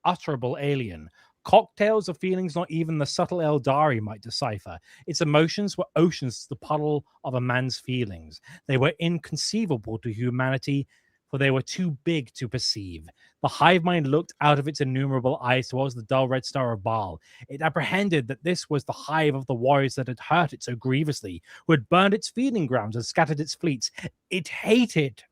unutterable alien. Cocktails of feelings not even the subtle Eldari might decipher. Its emotions were oceans to the puddle of a man's feelings. They were inconceivable to humanity, for they were too big to perceive. The hive mind looked out of its innumerable eyes towards the dull red star of Baal. It apprehended that this was the hive of the warriors that had hurt it so grievously, who had burned its feeding grounds and scattered its fleets. It hated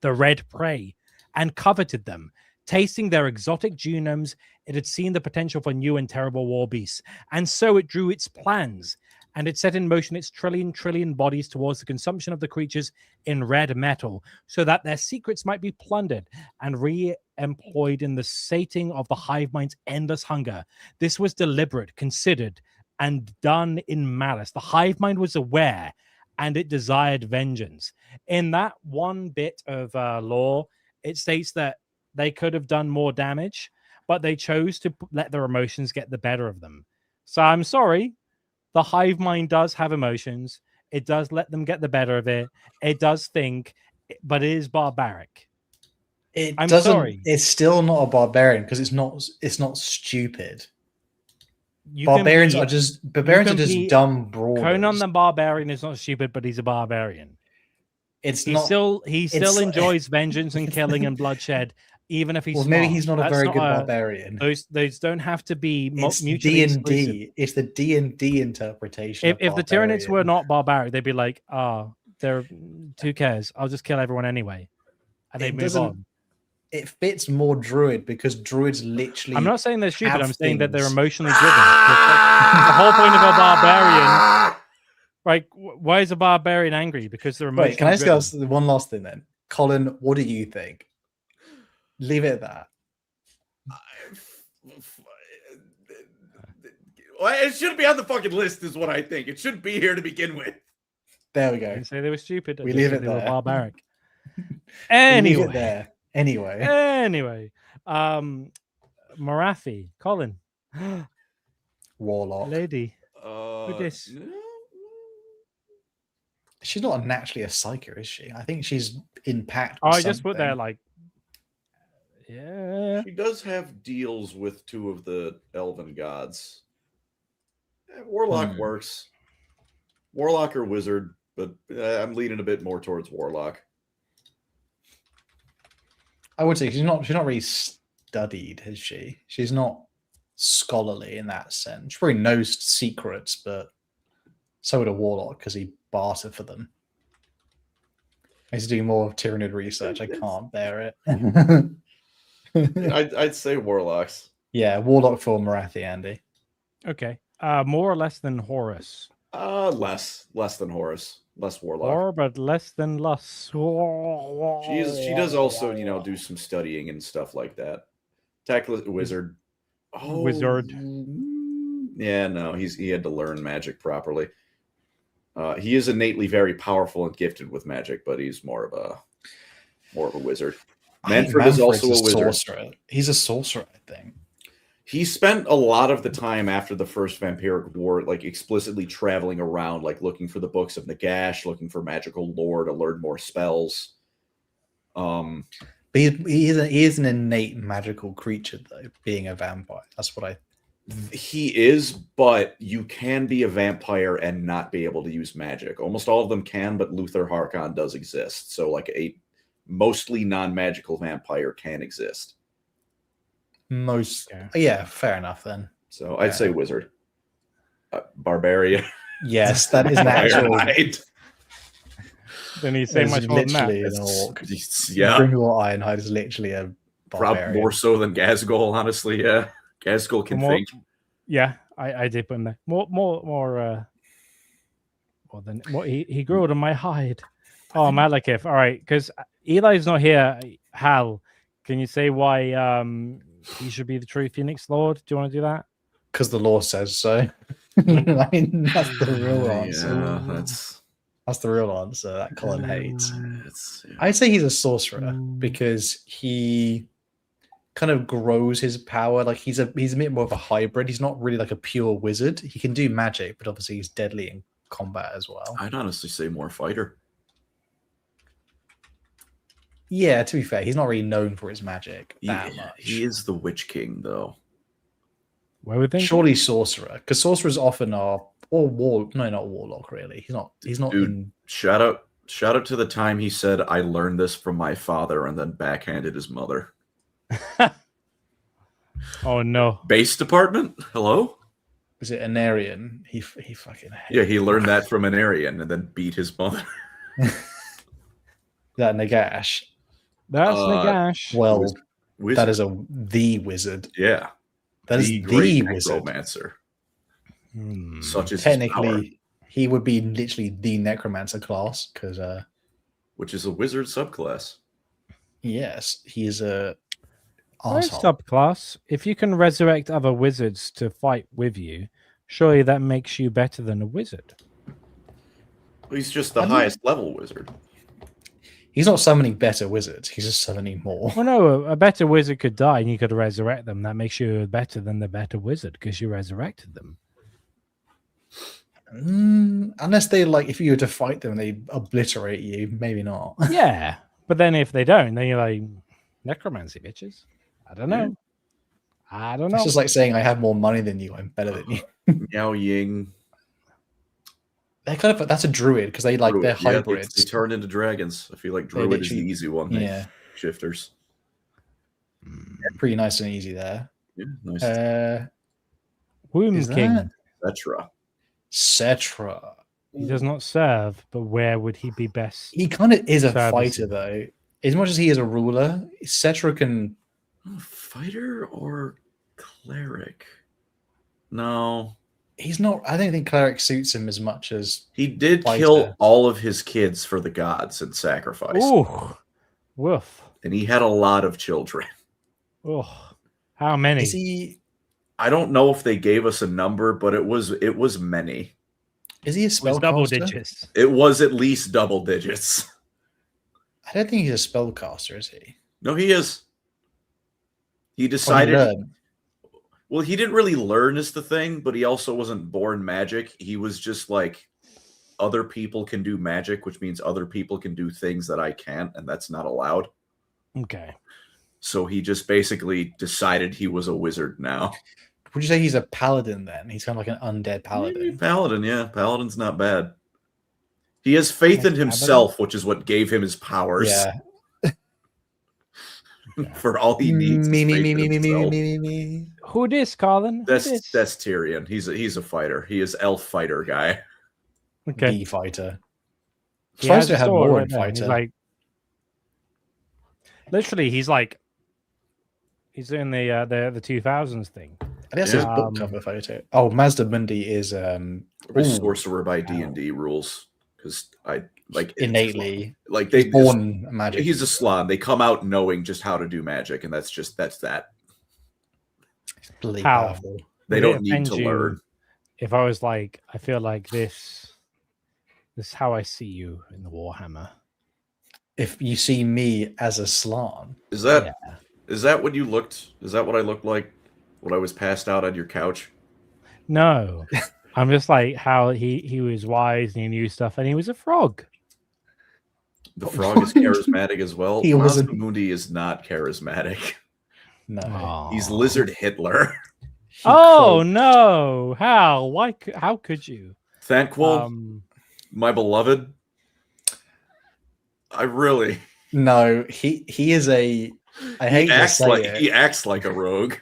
the red prey and coveted them. Tasting their exotic genomes, it had seen the potential for new and terrible war beasts. And so it drew its plans, and it set in motion its trillion bodies towards the consumption of the creatures in red metal, so that their secrets might be plundered and re-employed in the sating of the hive mind's endless hunger. This was deliberate, considered, and done in malice. The hive mind was aware, and it desired vengeance. In that one bit of lore, it states that they could have done more damage, but they chose to let their emotions get the better of them. So I'm sorry. The hive mind does have emotions. It does let them get the better of it. It does think, but it is barbaric. I'm sorry. It's still not a barbarian because it's not stupid. Barbarians are just dumb brawlers. Conan the Barbarian is not stupid, but he's a barbarian. He still enjoys vengeance and killing and bloodshed, even if he's Well, maybe smart. he's not a That's very not good barbarian. Those don't have to be It's mutually exclusive. D&D. It's the D&D interpretation. If of the Tyranids were barbarian. not barbaric, they'd be like, they're who cares? I'll just kill everyone anyway, and they It move doesn't- on. it fits more druid because druids literally. I'm not saying they're stupid. have I'm saying that they're things. emotionally driven. The whole point of a barbarian, like, why is a barbarian angry? Because they're emotionally Wait, can I just driven. ask one last thing then? Colin, what do you think? Leave it at that. Well, it shouldn't be on the fucking list, is what I think. It shouldn't be here to begin with. There we I go. didn't say they were stupid. We I just leave said it they were there. barbaric. We leave Anyway, it there. Anyway. Marathi, Colin, Warlock. lady, with this. She's not naturally a psyker, is she? I think she's in pact. Oh, with I just put there something. like, yeah. She does have deals with two of the elven gods. Warlock works. Warlock or wizard, but I'm leaning a bit more towards Warlock. I would say she's not really studied, is she? She's not scholarly in that sense. She probably knows secrets, but so would a warlock because he bartered for them. I used to do more Tyranid research. I can't bear it. I'd say warlocks. Yeah, warlock for Marathi, Andy. Okay. More or less than Horus. Less than Horus. Less warlock. Or but less than Lus. She does also, do some studying and stuff like that. Tackless wizard. Oh, Wizard. Yeah, no, he had to learn magic properly. He is innately very powerful and gifted with magic, but he's more of a wizard. Manfred is also a wizard. Sorcerer. He's a sorcerer, I think. He spent a lot of the time after the first Vampiric War, like explicitly traveling around, like looking for the books of Nagash, looking for magical lore to learn more spells. But he is an innate magical creature, though, being a vampire. That's what He is, but you can be a vampire and not be able to use magic. Almost all of them can, but Luther Harkon does exist. So, like a mostly non-magical vampire can exist. Yeah, fair enough then. So I'd say wizard. Barbarian. Yes, that is an actual. Then he's saying much more than that. An orc. Yeah. Grimgor Ironhide is literally a barbarian. Probably more so than Gazgol, honestly. Yeah. Gazgol can think. Yeah, I did put him there. More than what he grew out of my hide. Oh, Malekith. All right, because Eli's not here. Hal, can you say why he should be the true Phoenix Lord? Do you want to do that? Because the law says so. I mean, that's the real answer. Yeah, that's the real answer that Colin hates. Yeah. I'd say he's a sorcerer because he kind of grows his power. Like he's a bit more of a hybrid. He's not really like a pure wizard. He can do magic, but obviously he's deadly in combat as well. I'd honestly say more fighter. Yeah, to be fair, he's not really known for his magic that much. He is the Witch King, though. Where would they? Surely sorcerer, because sorcerers often are not warlock really. He's not Dude, in. Shout out to the time he said, "I learned this from my father," and then backhanded his mother. Oh no. Base department? Hello? Was it Anarian? He fucking hates. Yeah, he learned that from an Aryan and then beat his mother. That Nagash. That's Nagash. Well, Wizard. that is the wizard. Yeah. That is the wizard. Necromancer. Such as technically, he would be literally the necromancer class because, which is a wizard subclass. Yes, he is a First arsehole. subclass. If you can resurrect other wizards to fight with you, surely that makes you better than a wizard. He's just the highest level wizard. He's not summoning better wizards. He's just summoning more. Well, no, a better wizard could die and you could resurrect them. That makes you better than the better wizard because you resurrected them. Unless they if you were to fight them, they obliterate you. Maybe not. Yeah, but then if they don't, then you're like necromancy, bitches. I don't know. It's just like saying I have more money than you. I'm better than you. Yao Ying. They're kind of that's a druid because they're hybrids. They turn into dragons. I feel like druid is the easy one. Yeah. Shifters. Pretty nice and easy there. Yeah, nice. Womb Is King. that Etc. Cetra? He does not serve, but where would he be best? He kind of is a Servicing. fighter, though. As much as he is a ruler, Cetra can. Fighter or cleric? No. He's not. I don't think cleric suits him as much as. He did Fighter. kill all of his kids for the gods in sacrifice. Ooh, woof. And he had a lot of children. Oh, how many? Is he? I don't know if they gave us a number, but it was many. Is he a It was spellcaster? double digits. It was at least double digits. I don't think he's a spellcaster, is he? No, he is. He Or he decided. learned? Well, he didn't really learn is the thing, but he also wasn't born magic. He was just like, other people can do magic, which means other people can do things that I can't, and that's not allowed. Okay. So he just basically decided he was a wizard now. Would you say he's a paladin then? He's kind of like an undead paladin. Paladin, yeah. Paladin's not bad. He has faith in Nice himself, which is what gave him his powers. Yeah. For all he needs. Me, is me, faith me, in me, me, me, himself. me, me, me. Who this, Colin? Who That's this? Tyrion. He's a fighter. He is elf fighter guy. Okay. The fighter. He Supposed has to a have sword more right in there. He's fighter. like, literally, he's doing the 2000s thing. I think that's his book cover photo. Oh, Mazda Mundi is Or Ooh. sorcerer by D&D rules. Because I like innately like they born magic. He's a Slan. They come out knowing just how to do magic, and that's that. Bloody How? powerful. They Would it don't need offend to you learn. If I was like, I feel like this is how I see you in the Warhammer. If you see me as a Slan, Is that what you looked? Is that what I looked like when I was passed out on your couch? No, I'm just like how he was wise and he knew stuff, and he was a frog. The frog is charismatic as well. He wasn't- Mundi is not charismatic. no. Aw. He's Lizard Hitler. He Oh could- no! How? Why? How could you? Thankful, my beloved. I really. no, he is a. I hate to say it. He acts like a rogue.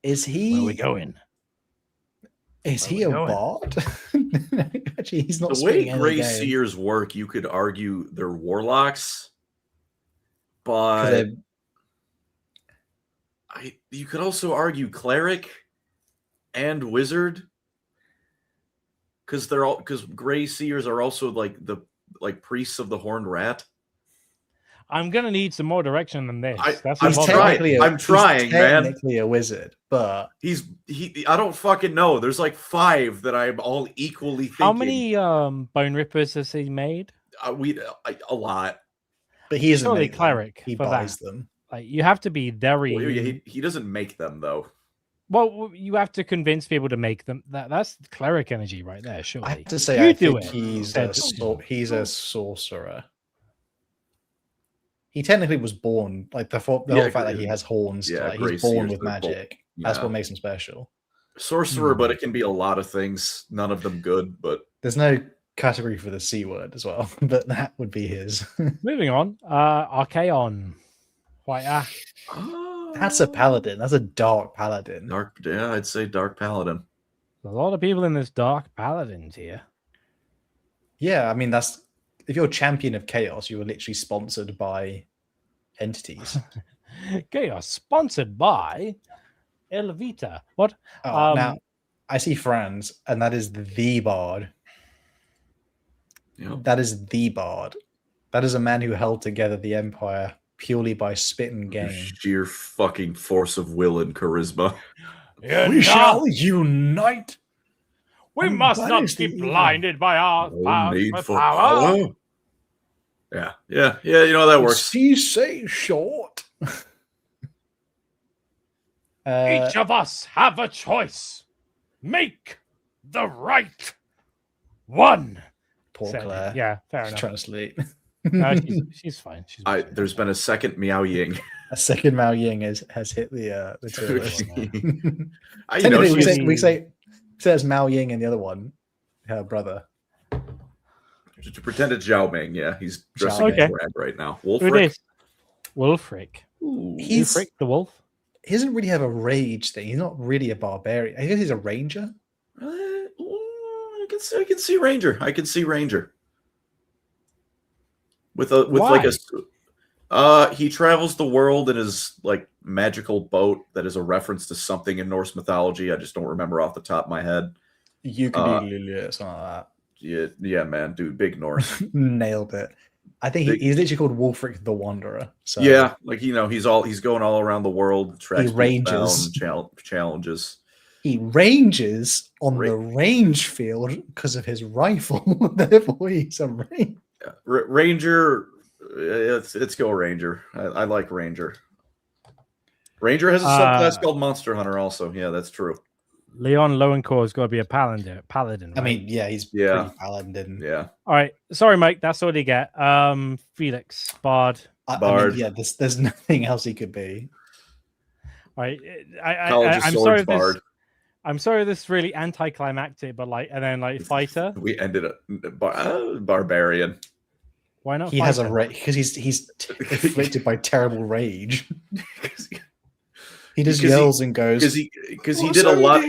Is where he? we going? Is Where he we a going? bard? Actually, he's not. The way spitting any Grey game. Seers work, you could argue they're warlocks, 'Cause but they're- you could also argue cleric and wizard, because Grey Seers are also like priests of the Horned Rat. I'm gonna need some more direction than this. That's I'm a lot. trying. technically I'm trying, man. technically a wizard, but I don't fucking know. There's like 5 that I'm all equally thinking. How many bone rippers has he made? A lot. he isn't Surely make them. cleric He for buys that. them. Like you have to be very. Well, he doesn't make them though. Well, you have to convince people to make them. That's cleric energy right there. Surely. I have to say, You I do think it. he's a sorcerer. He technically was born like the whole fact that he has horns. Yeah, like, Grey he's born Seers, with they're both- magic. That's yeah. what makes him special. Sorcerer, but it can be a lot of things. None of them good, but There's no category for the C word as well, but that would be his. Moving on. Archaon. White. That's a paladin. That's a dark paladin. Dark. Yeah, I'd say dark paladin. There's a lot of people in this dark paladins here. Yeah, I mean that's if you're champion of chaos, you are literally sponsored by entities. Chaos sponsored by Elvita. What? Oh, now I see Franz, and that is the bard. Yep. That is the bard. That is a man who held together the empire purely by spit and game. Sheer fucking force of will and charisma. We shall unite. We and must not banish be the evil. blinded by our No need power. for power. Yeah. You know that works. See, say short. Each of us have a choice. Make the right one. Poor Said it. Claire. Yeah, fair She's enough. trying to sleep. No, she's fine. She's fine. There's been a second Miao Ying. A second Mao Ying has hit the tier list. You know, Technically, she's we say it's Mao Ying and the other one, her brother. to pretend it's Zhao Ming. Yeah, he's dressing Okay. in red right now. Who Wolfric. this? Wolfric. Ooh. He's the wolf. he doesn't really have a rage thing. He's not really a barbarian. I guess he's a ranger. I can see Ranger. I can see Ranger. With like Why? he travels the world in his like magical boat that is a reference to something in Norse mythology. I just don't remember off the top of my head. You could do something like Yeah, man, dude, big Norse. that. Nailed it. I think he's literally called Wolfric the Wanderer. So yeah, like he's going all around the world, tracks ranges. down, challenges. He ranges on the range field because of his rifle. Therefore, he's a ranger. Yeah. Ranger, let's go Ranger. I like Ranger. Ranger has a subclass called Monster Hunter also. Yeah, that's true. Leon Lowencore's got to be a paladin. Right? I mean, yeah, he's pretty paladin. Yeah. All right. Sorry, Mike. That's all you get. Felix, Bard. I mean, yeah, there's nothing else he could be. All right. I'm sorry. Bard. I'm sorry. This is really anticlimactic, but and then fighter. We ended up barbarian. Why not? He has a rage because he's afflicted by terrible rage. He just yells and goes because he did a lot.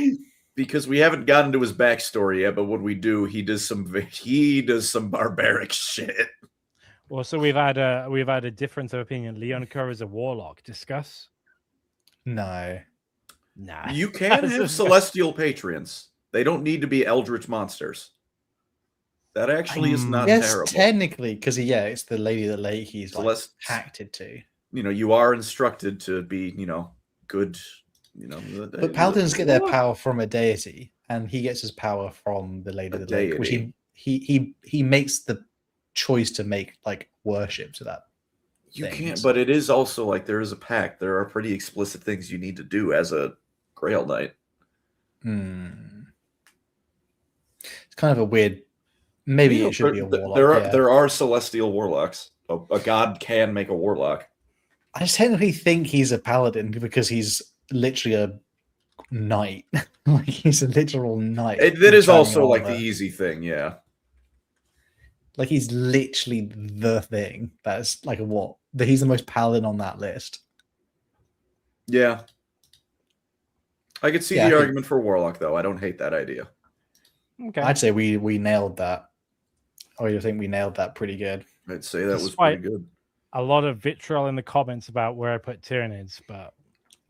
Because we haven't gotten to his backstory yet, but when we do, he does some barbaric shit. Well, so we've had a difference of opinion. Leon Kerr is a warlock. Discuss. No. Nah. You can have celestial patrons. They don't need to be eldritch monsters. That actually is not terrible. Technically, because it's the lady that he's hacked it to. You are instructed to be, good. But paladins get their power from a deity, and he gets his power from the Lady of the Lake, which he makes the choice to make worship to that. You can't, but it is also there is a pact. There are pretty explicit things you need to do as a Grail Knight. It's kind of a weird. Maybe it should be a warlock. There are celestial warlocks. A god can make a warlock. I just technically think he's a paladin because he's literally a knight. He's a literal knight. That is also the easy thing, yeah. He's literally the thing. That's he's the most paladin on that list. Yeah. I could see the argument for warlock, though. I don't hate that idea. Okay. I'd say we nailed that. I think we nailed that pretty good. I'd say that was pretty good. A lot of vitriol in the comments about where I put Tyranids, but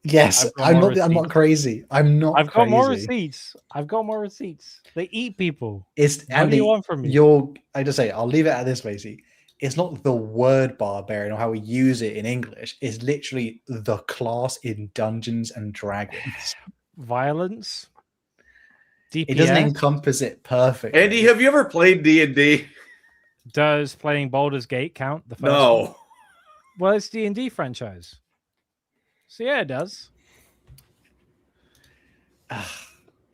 yes, I'm not crazy. I've got more receipts. I've got more receipts. They eat people. It's what Andy, do you want from me? I just say I'll leave it at this, Macy. It's not the word barbarian or how we use it in English. It's literally the class in Dungeons and Dragons. Violence. DPS. It doesn't encompass it perfectly. Andy, have you ever played D&D? Does playing Baldur's Gate count? The first no. one? Well, it's D&D franchise. So yeah, it does.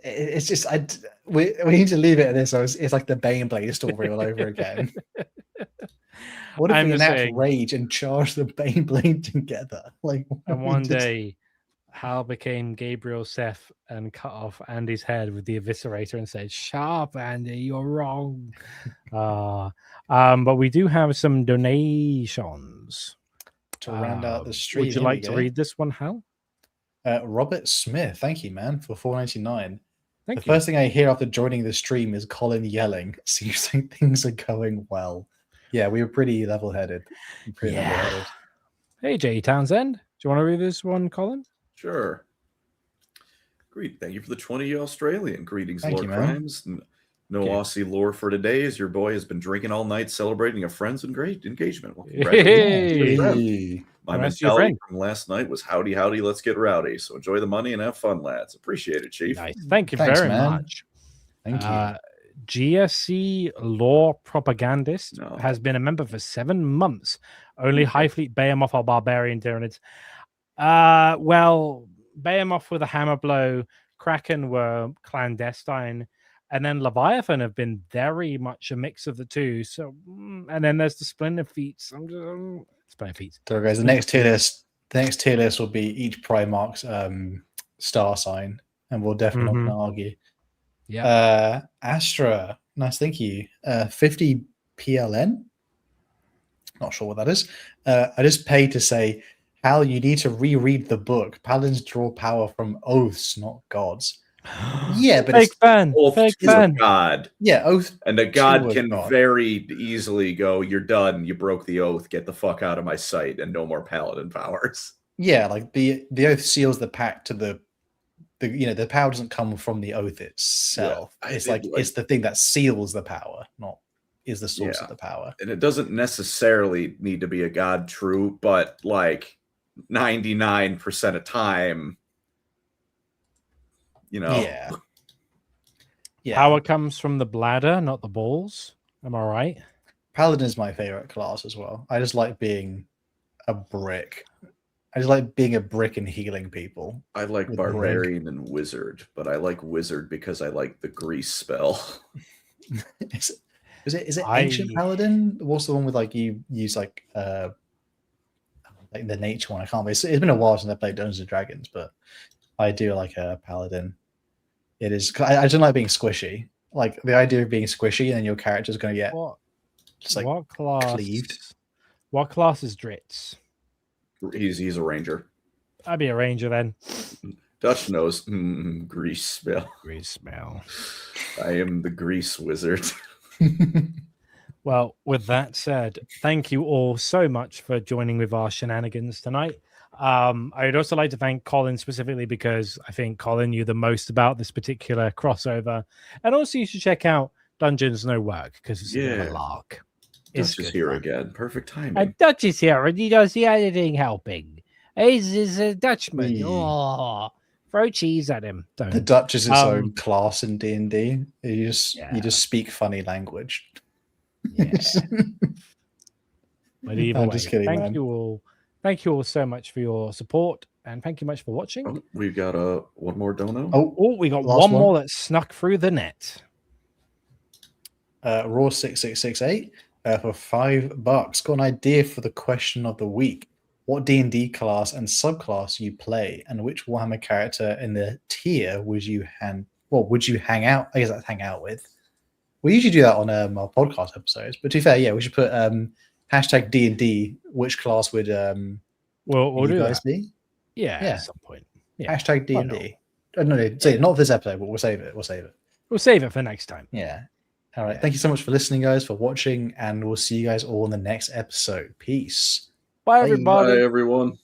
It's just we need to leave it at this. So it's like the Baneblade story all over again. What if we enact rage and charge the Baneblade together? And one day, Hal became Gabriel Seth and cut off Andy's head with the eviscerator and said, "Sharp, Andy, you're wrong." But we do have some donations to round out the stream. Would you like to read this one, Hal? Robert Smith, thank you, man, for $4.99. The first thing I hear after joining the stream is Colin yelling. Seems like things are going well. Yeah, we were pretty level-headed. Hey, J. Townsend. Do you want to read this one, Colin? Sure. Great. Thank you for the 20 Australian. Greetings, Lorecrimes. No Aussie lore for today, as your boy has been drinking all night celebrating a friend's great engagement. Well, hey. My mentality from last night was howdy, howdy, let's get rowdy. So enjoy the money and have fun, lads. Appreciate it, Chief. Nice. Thank you very much. Thank you. GSC lore propagandist has been a member for 7 months. Only High Fleet Behemoth or Barbarian Tyranids. Well, Behemoth with a hammer blow, Kraken were clandestine, and then Leviathan have been very much a mix of the two. So, and then there's the Splendid Feats. Splendid Feats. So, guys, the next tier list will be each Primarch's star sign, and we'll definitely not argue. Yeah. Astra, nice, thank you. 50 PLN. Not sure what that is. I just paid to say Pal, you need to reread the book. Paladins draw power from oaths, not gods. Yeah, but Fake it's fan. Oath Fake to a fan. god. yeah, oath. And a god To a can god. very easily go, you're done, you broke the oath, get the fuck out of my sight, and no more paladin powers. Yeah, like the oath seals the pact to the the power doesn't come from the oath itself. I It's did like it's the thing that seals the power, not is the source Yeah. of the power. And it doesn't necessarily need to be a god true, but like 99% of time, Yeah. Yeah. Power comes from the bladder, not the balls. Am I right? Paladin is my favorite class as well. I just like being a brick. I just like being a brick and healing people. I like With barbarian and wizard, but I like wizard because I like the grease spell. Is it ancient paladin? What's the one with like you use like the nature one? I can't. It's been a while since I played Dungeons and Dragons, but I do like a paladin. It is. I don't like being squishy. Like the idea of being squishy and then your character's going to get just like what class? cleaved. What class is Dritz? He's a ranger. I'd be a ranger then. Dutch knows grease spell. Grease smell. I am the grease wizard. Well, with that said, thank you all so much for joining with our shenanigans tonight. I'd also like to thank Colin specifically because I think Colin knew the most about this particular crossover. And also you should check out Dungeons No Work because it's a bit of a lark. Dutch is here again. Perfect timing. And Dutch is here and he does the editing helping. He's a Dutchman. Oh, throw cheese at him. Don't. The Dutch is its own class in D&D. You just speak funny language. Yeah. But either I'm way, just kidding, thank man. you all. Thank you all so much for your support and thank you much for watching. Oh, we've got one more dono. Oh, we got last one one. more that snuck through the net. Raw 6668 for $5. Got an idea for the question of the week. What D&D class and subclass you play, and which Warhammer character in the tier would you hang out? I guess that's hang out with. We usually do that on our podcast episodes, but to be fair, yeah, we should put hashtag D&D. Which class would We'll you do guys that. be? Yeah, Yeah. at some point. Yeah. Hashtag Why D&D. No, say it, not for this episode, but we'll save it. We'll save it for next time. Yeah. All right. Yeah. Thank you so much for listening, guys, for watching, and we'll see you guys all in the next episode. Peace. Bye, Bye. everybody. Bye, everyone.